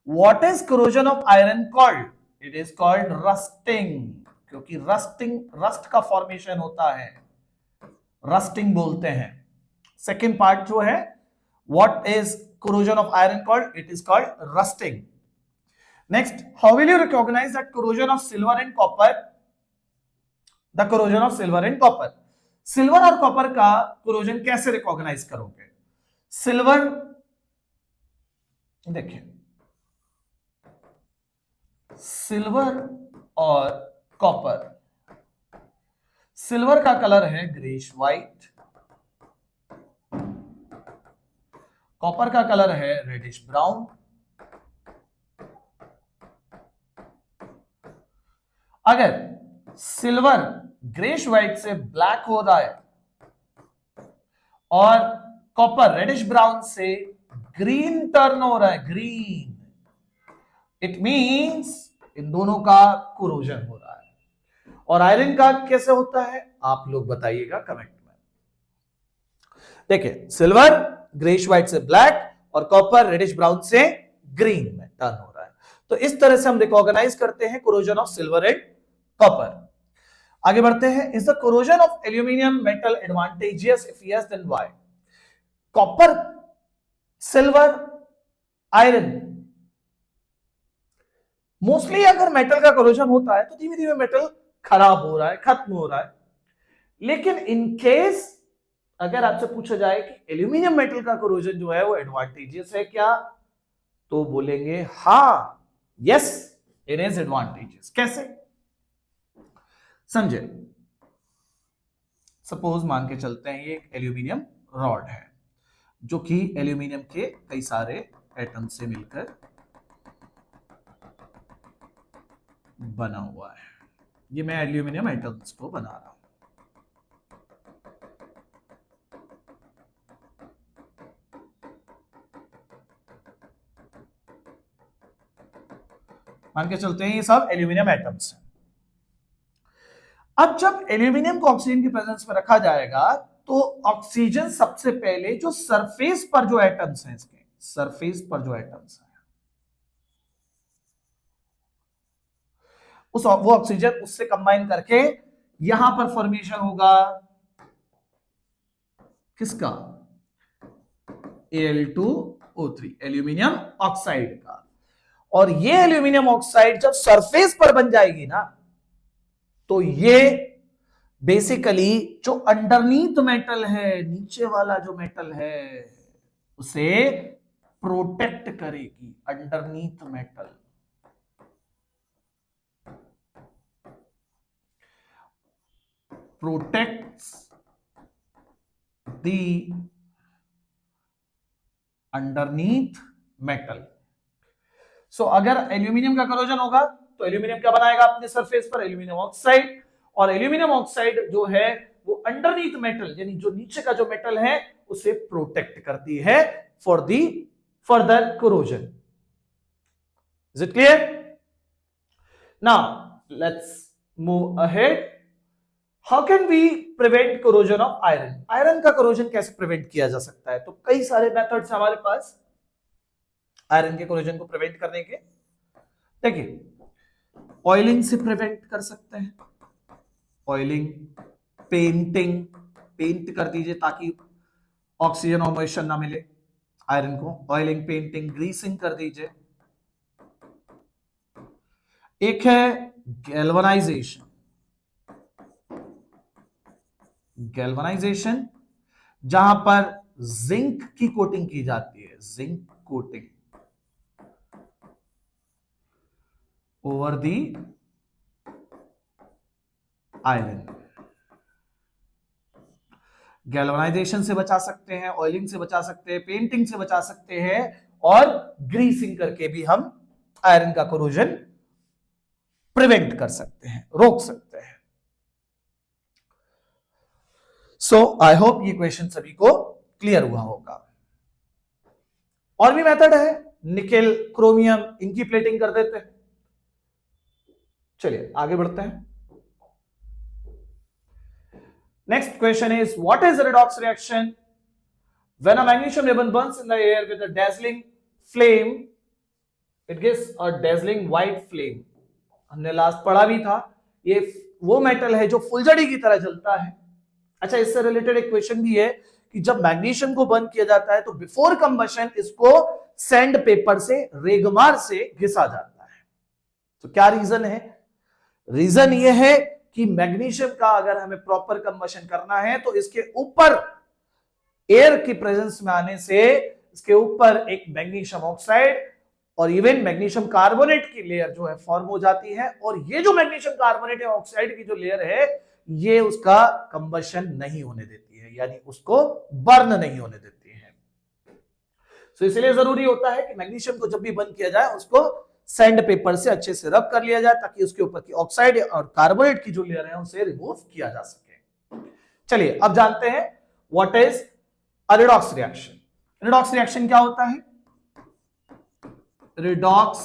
What is corrosion of iron called? It is called rusting. क्योंकि रस्ट का फॉर्मेशन होता है, रस्टिंग बोलते हैं. सेकेंड पार्ट जो है, what is corrosion of iron called? It is called rusting. Next, how will you recognize that corrosion of silver and copper? The corrosion of silver and copper. Silver और copper का corrosion कैसे recognise करोगे? Silver देखिए, silver और copper, silver का colour है greyish white, copper का colour है रेडिश ब्राउन। अगर सिल्वर ग्रेश व्हाइट से ब्लैक हो रहा है और कॉपर रेडिश ब्राउन से ग्रीन टर्न हो रहा है, ग्रीन, इट मींस इन दोनों का कोरोजन हो रहा है। और आयरन का कैसे होता है आप लोग बताइएगा कमेंट में। देखिए, सिल्वर ग्रेश व्हाइट से ब्लैक और कॉपर रेडिश ब्राउन से ग्रीन में टर्न हो रहा है। तो इस तरह से हम रिकॉग्नाइज करते हैं corrosion of silver and copper. आगे बढ़ते हैं। Is the corrosion of aluminium metal advantageous? If yes then why? Copper, silver, iron, mostly अगर मेटल का कोरोजन होता है तो धीमे धीमे मेटल खराब हो रहा है, खत्म हो रहा है। लेकिन इन केस अगर आपसे पूछा जाए कि एल्यूमिनियम मेटल का कोरोजन जो है वो एडवांटेजियस है क्या, तो बोलेंगे हाँ, यस इट इज एडवांटेजियस। कैसे समझे? सपोज मान के चलते हैं ये एक एल्यूमिनियम रॉड है जो कि एल्यूमिनियम के कई सारे एटम से मिलकर बना हुआ है। ये मैं एल्यूमिनियम एटम्स को बना रहा हूं। मान के चलते हैं ये सब एल्यूमिनियम एटम्स हैं। अब जब एल्यूमिनियम को ऑक्सीजन की प्रेजेंस में रखा जाएगा तो ऑक्सीजन सबसे पहले जो सरफेस पर जो एटम्स हैं, इसके सरफेस पर जो एटम्स हैं, वो ऑक्सीजन उससे कंबाइन करके यहां पर फॉर्मेशन होगा किसका? Al2O3, एल्यूमिनियम ऑक्साइड का। और ये एल्यूमिनियम ऑक्साइड जब सरफेस पर बन जाएगी ना, तो ये बेसिकली जो अंडरनीथ मेटल है, नीचे वाला जो मेटल है, उसे प्रोटेक्ट करेगी। Underneath metal protects the underneath metal. So अगर एल्यूमिनियम का कोरोजन होगा तो एल्यूमिनियम क्या बनाएगा अपने सरफेस पर? Aluminium oxide. और एल्यूमिनियम ऑक्साइड जो है वो अंडरनीथ मेटल, यानी जो नीचे का जो मेटल है, उसे प्रोटेक्ट करती है for the further corrosion. Is it clear? Now let's move ahead. How can we prevent corrosion of iron? Iron का कोरोजन कैसे प्रिवेंट किया जा सकता है? तो कई सारे मेथड्स हमारे पास आयरन के कोरोजन को प्रिवेंट करने के। देखिए, ऑयलिंग से प्रिवेंट कर सकते हैं। ऑयलिंग, पेंटिंग, पेंट कर दीजिए ताकि ऑक्सीजन और मॉइस्चर ना मिले आयरन को। ऑयलिंग, पेंटिंग, ग्रीसिंग कर दीजिए। एक है गैल्वनाइजेशन। गैल्वनाइजेशन जहां पर जिंक की कोटिंग की जाती है, zinc coating over the iron. Galvanization से बचा सकते हैं, ऑयलिंग से बचा सकते हैं, पेंटिंग से बचा सकते हैं, और ग्रीसिंग करके भी हम आयरन का कोरोजन प्रिवेंट कर सकते हैं, रोक सकते हैं। सो आई होप ये क्वेश्चन सभी को क्लियर हुआ होगा। और भी मेथड है, निकेल, क्रोमियम, इनकी प्लेटिंग कर देते हैं। चलिए आगे बढ़ते हैं। Next question is, what is the redox reaction? When a magnesium ribbon burns in the air with a dazzling flame, it gives a dazzling white flame. हमने लास्ट पढ़ा भी था, ये वो मेटल है जो फुलझड़ी की तरह जलता है। अच्छा, इससे रिलेटेड एक क्वेश्चन भी है कि जब मैग्नीशियम को बर्न किया जाता है तो बिफोर कंबशन इसको सैंड पेपर से, रेगमार से घिसा जाता है। तो क्या रीजन है? रीजन ये है कि मैग्नीशियम का अगर हमें प्रॉपर कंबशन करना है तो इसके ऊपर एयर की प्रेजेंस में आने से इसके ऊपर एक मैग्नीशियम ऑक्साइड और इवन मैग्नीशियम कार्बोनेट की लेयर जो है फॉर्म हो जाती है। और ये जो मैग्नीशियम कार्बोनेट या ऑक्साइड की जो लेयर है, ये उसका कंबशन नहीं होने देती है, यानी उसको बर्न नहीं होने देती है। तो इसलिए जरूरी होता है कि मैग्नीशियम को जब भी बंद किया जाए उसको सैंड पेपर से अच्छे से रब कर लिया जाए ताकि उसके ऊपर की ऑक्साइड और कार्बोनेट की जो लेयर है उसे रिमूव किया जा सके। चलिए अब जानते हैं what is a redox reaction. Redox reaction क्या होता है? रिडॉक्स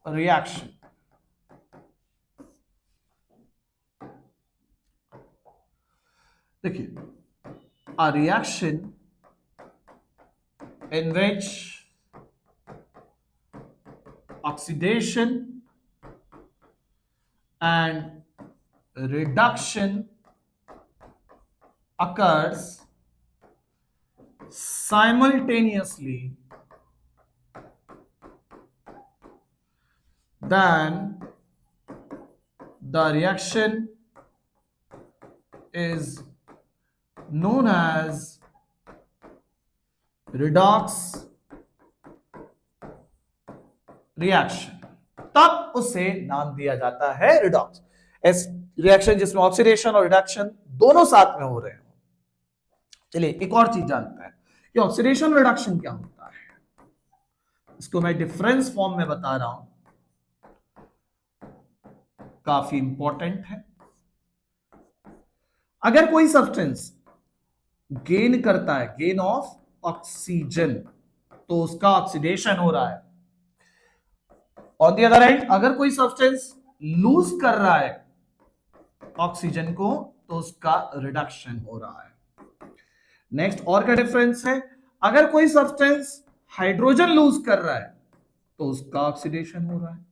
रिएक्शन देखिए, a reaction in which oxidation and reduction occurs simultaneously, then the reaction is known as redox reaction। तब उसे नाम दिया जाता है रिडॉक्स। इस रिएक्शन जिसमें ऑक्सीडेशन और रिडक्शन दोनों साथ में हो रहे हैं। चलिए एक और चीज जानते हैं कि ऑक्सीडेशन रिडक्शन क्या होता है। इसको मैं डिफरेंस फॉर्म में बता रहा हूं, काफी इंपॉर्टेंट है। अगर कोई सब्सटेंस गेन करता है, गेन ऑफ ऑक्सीजन, तो उसका ऑक्सीडेशन हो रहा है। ऑन द अदर हैंड अगर कोई सब्सटेंस लूज कर रहा है ऑक्सीजन को, तो उसका रिडक्शन हो रहा है। नेक्स्ट और क्या डिफरेंस है? अगर कोई सब्सटेंस हाइड्रोजन लूज कर रहा है तो उसका ऑक्सीडेशन हो रहा है।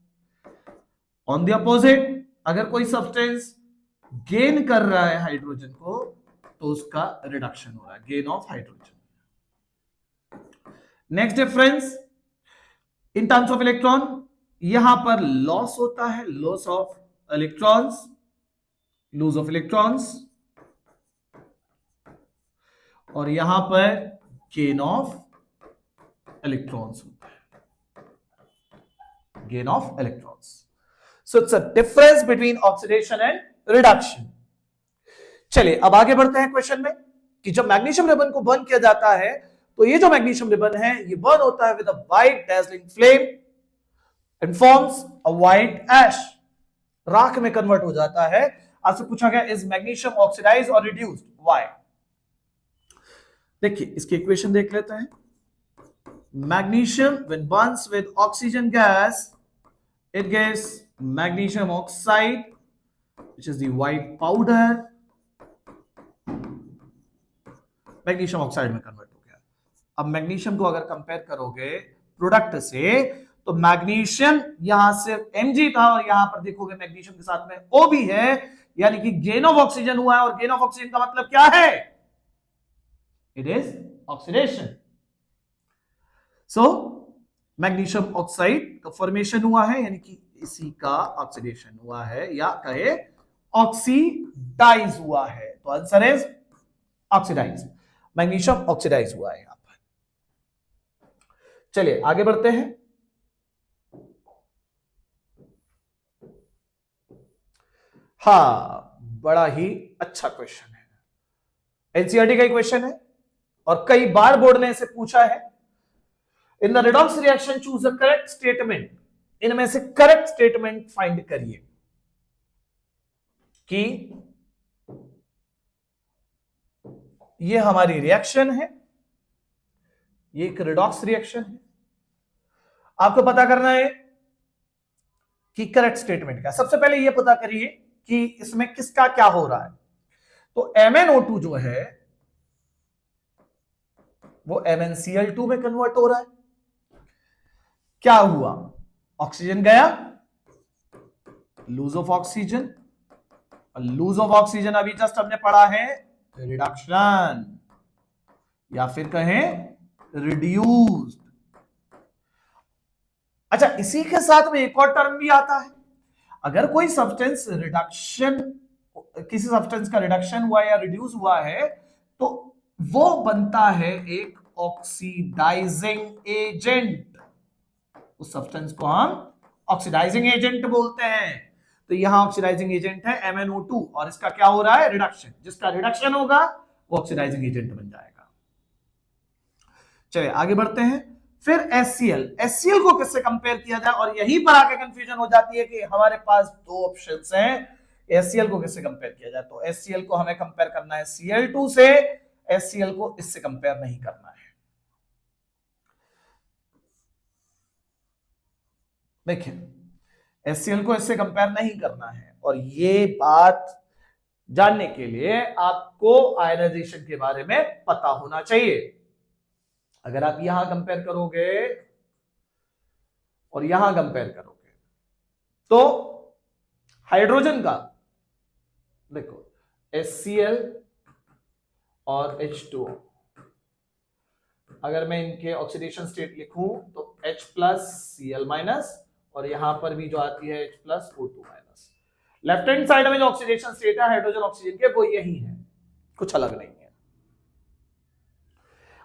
ऑन द अपोजिट अगर कोई सब्सटेंस गेन कर रहा है हाइड्रोजन को, तो उसका रिडक्शन हो रहा है, gain of hydrogen. Next difference in terms of electron, यहां पर लॉस होता है, loss of electrons, lose of electrons, और यहां पर गेन ऑफ इलेक्ट्रॉन्स होता है, gain of electrons. So it's a difference between oxidation and reduction. चलिए अब आगे बढ़ते हैं क्वेश्चन में कि जब मैग्नीशियम रिबन को बर्न किया जाता है तो ये जो मैग्नीशियम रिबन है ये बर्न होता है with a white dazzling flame and forms a white ash, राख में कन्वर्ट हो जाता है। आपसे पूछा गया इज मैग्नीशियम ऑक्सीडाइज और रिड्यूस्ड, व्हाई? देखिए इसकी इक्वेशन देख लेते हैं। Magnesium when burns with oxygen gas it gives magnesium oxide which is the white powder, magnesium oxide में कन्वर्ट हो गया। अब मैग्नीशियम को अगर कंपेयर करोगे प्रोडक्ट से तो मैग्नीशियम यहां से Mg था और यहां पर देखोगे मैग्नीशियम के साथ में O भी है, यानी कि गेन ऑफ ऑक्सीजन हुआ है। और गेन ऑफ ऑक्सीजन का मतलब क्या है? It is oxidation. So magnesium oxide का फॉर्मेशन हुआ है, यानी कि इसी का ऑक्सीडेशन हुआ है, या कहे ऑक्सीडाइज हुआ है। तो answer is oxidize, magnesium oxidize हुआ है यहां पर। चलिए आगे बढ़ते हैं। बड़ा ही अच्छा क्वेश्चन है, एनसीईआरटी का क्वेश्चन है और कई बार बोर्ड ने इसे पूछा है। In the redox reaction choose a correct statement, इनमें से करेक्ट स्टेटमेंट फाइंड करिए कि ये हमारी रिएक्शन है, ये एक रिडॉक्स रिएक्शन है। आपको पता करना है कि करेक्ट स्टेटमेंट क्या। सबसे पहले ये पता करिए कि इसमें किसका क्या हो रहा है। तो MnO2 जो है वो MnCl2 में कन्वर्ट हो रहा है। क्या हुआ? ऑक्सीजन गया, lose of oxygen, lose of oxygen अभी जस्ट हमने पढ़ा है रिडक्शन, या फिर कहें रिड्यूस्ड। अच्छा, इसी के साथ में एक और टर्म भी आता है। अगर कोई सब्सटेंस रिडक्शन, किसी सब्सटेंस का रिडक्शन हुआ या रिड्यूस हुआ है तो वो बनता है एक ऑक्सीडाइजिंग एजेंट। उस सब्सटेंस को हम ऑक्सीडाइजिंग एजेंट बोलते हैं। तो यहां ऑक्सीडाइजिंग एजेंट है MnO2 और इसका क्या हो रहा है? रिडक्शन। जिसका रिडक्शन होगा वो ऑक्सीडाइजिंग एजेंट बन जाएगा। चलिए आगे बढ़ते हैं। फिर HCl को किससे कंपेयर किया जाए, और यहीं पर आके कंफ्यूजन हो जाती है कि हमारे पास दो ऑप्शंस हैं, HCl को किससे कंपेयर किया जाए। तो HCl को हमें कंपेयर करना है Cl2 से, HCl को इससे कंपेयर नहीं करना है। देखिए HCl को इससे कंपेयर नहीं करना है, और ये बात जानने के लिए आपको आयनाइजेशन के बारे में पता होना चाहिए। अगर आप यहां कंपेयर करोगे और यहां कंपेयर करोगे तो हाइड्रोजन का देखो HCl और H2O, अगर मैं इनके ऑक्सीडेशन स्टेट लिखूं तो H+Cl- और यहां पर भी जो आती है H+O2-। लेफ्ट हैंड साइड में जो ऑक्सीडेशन स्टेट है हाइड्रोजन ऑक्सीजन के वो यही है, कुछ अलग नहीं है।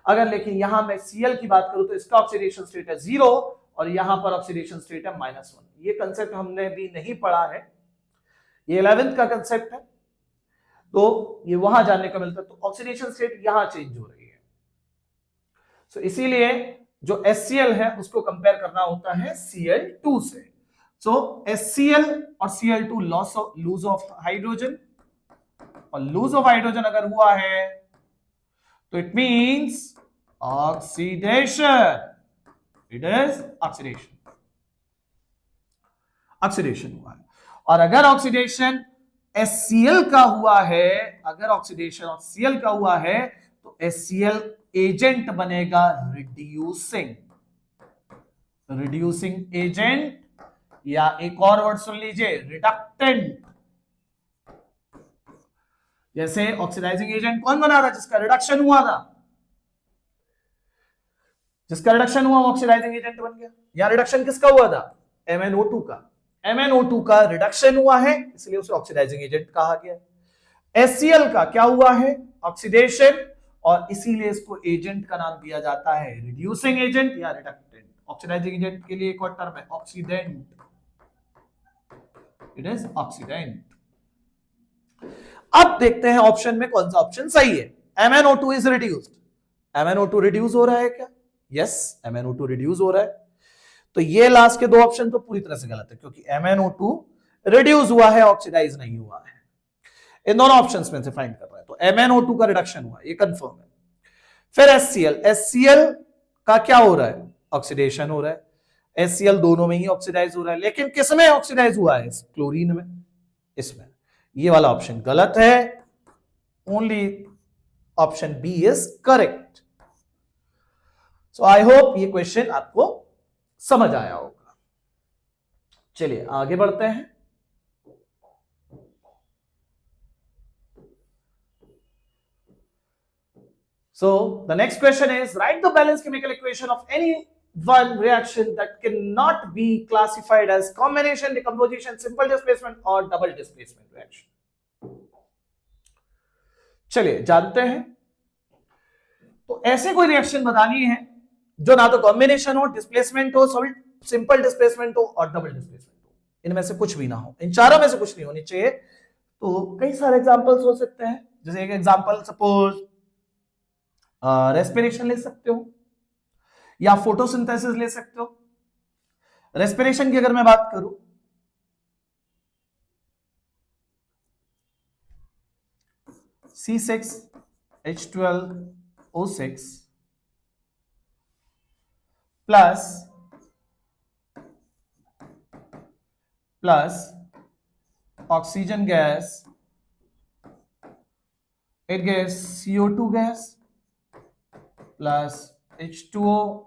अगर लेकिन यहां मैं Cl की बात करूं तो इसका ऑक्सीडेशन स्टेट है 0 और यहां पर ऑक्सीडेशन स्टेट है -1। ये कंसेप्ट हमने भी नहीं पढ़ा है, ये 11th का कंसेप्ट है, तो ये वहां जानने को मिलता है। तो ऑक्सीडेशन स्टेट यहां चेंज हो रही है, तो इसीलिए जो HCl है उसको कंपेयर करना होता है Cl2 से। सो HCl और Cl2 लूज ऑफ हाइड्रोजन, और लूज ऑफ हाइड्रोजन अगर हुआ है तो it means oxidation, it is oxidation, oxidation हुआ है। और अगर ऑक्सीडेशन HCl का हुआ है, अगर ऑक्सीडेशन HCl का हुआ है तो HCl एजेंट बनेगा रिड्यूसिंग, रिड्यूसिंग एजेंट, या एक और वर्ड सुन लीजिए रिडक्टेंट। जैसे ऑक्सीडाइजिंग एजेंट कौन बना था, जिसका रिडक्शन हुआ था, जिसका रिडक्शन हुआ वो ऑक्सीडाइजिंग एजेंट बन गया। या रिडक्शन किसका हुआ था, MnO2 का, MnO2 का रिडक्शन हुआ है इसलिए उसे ऑक्सीडाइजिंग एजेंट कहा गया। HCl का क्या हुआ है, ऑक्सीडेशन, और इसीलिए इसको एजेंट का नाम दिया जाता है रिड्यूसिंग एजेंट या रिडक्टेंट। ऑक्सीडाइजिंग एजेंट के लिए एक और टर्म है ऑक्सीडेंट, इट इज ऑक्सीडेंट। अब देखते हैं ऑप्शन में कौन सा ऑप्शन सही है। MnO2 is reduced, MnO2 reduce हो रहा है क्या, यस MnO2 रिड्यूस हो रहा है। तो ये लास्ट के दो ऑप्शन तो पूरी तरह से गलत है, क्योंकि MnO2 रिड्यूस हुआ है, ऑक्सीडाइज नहीं हुआ है। इन दोनों ऑप्शंस में से फाइंड कर रहा है, तो MnO2 का रिडक्शन हुआ है, ये कंफर्म है। फिर HCl का क्या हो रहा है, ऑक्सीडेशन हो रहा है। HCl दोनों में ही ऑक्सीडाइज हो रहा है, लेकिन किस में ऑक्सीडाइज हुआ है, क्लोरीन में, इसमें। ये वाला ऑप्शन गलत है, only option B is correct. So I hope ये क्वेश्चन आपको समझ आया होगा। चलिए आगे बढ़ते हैं। So the next question is, write the balanced chemical equation of any one reaction that cannot be classified as combination, decomposition, simple displacement or double displacement reaction. चलिए जानते हैं। तो ऐसे कोई रिएक्शन बतानी है जो ना तो कॉम्बिनेशन हो, डिस्प्लेसमेंट हो, सिंपल डिस्प्लेसमेंट हो और डबल डिस्प्लेसमेंट हो, इनमें से कुछ भी ना हो, इन चारों में से कुछ नहीं होनी चाहिए। तो कई सारे एग्जांपल्स हो सकते हैं, जैसे एक एग्जांपल सपोज रेस्पिरेशन ले सकते हो या फोटोसिंथेसिस ले सकते हो। रेस्पिरेशन की अगर मैं बात करूं, C6H12O6 plus oxygen gas, it gives CO2 gas plus H2O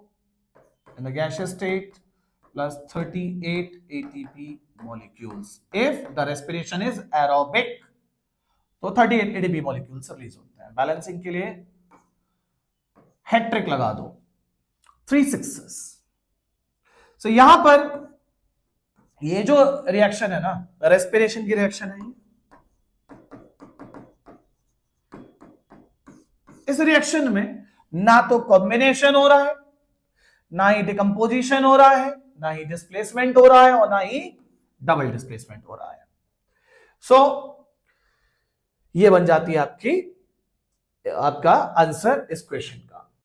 in the gaseous state plus 38 ATP molecules. If the respiration is aerobic, तो 38 ATP molecules रिलीज होते हैं। बैलेंसिंग के लिए हैट्रिक लगा दो, 3 6s। सो यहां पर ये जो रिएक्शन है ना, रेस्पिरेशन की रिएक्शन है, इस रिएक्शन में ना तो कॉम्बिनेशन हो रहा है, ना ही डिकम्पोजिशन हो रहा है, ना ही डिस्प्लेसमेंट हो रहा है और ना ही डबल डिस्प्लेसमेंट हो रहा है। सो ये बन जाती है आपका आंसर इस क्वेश्चन का।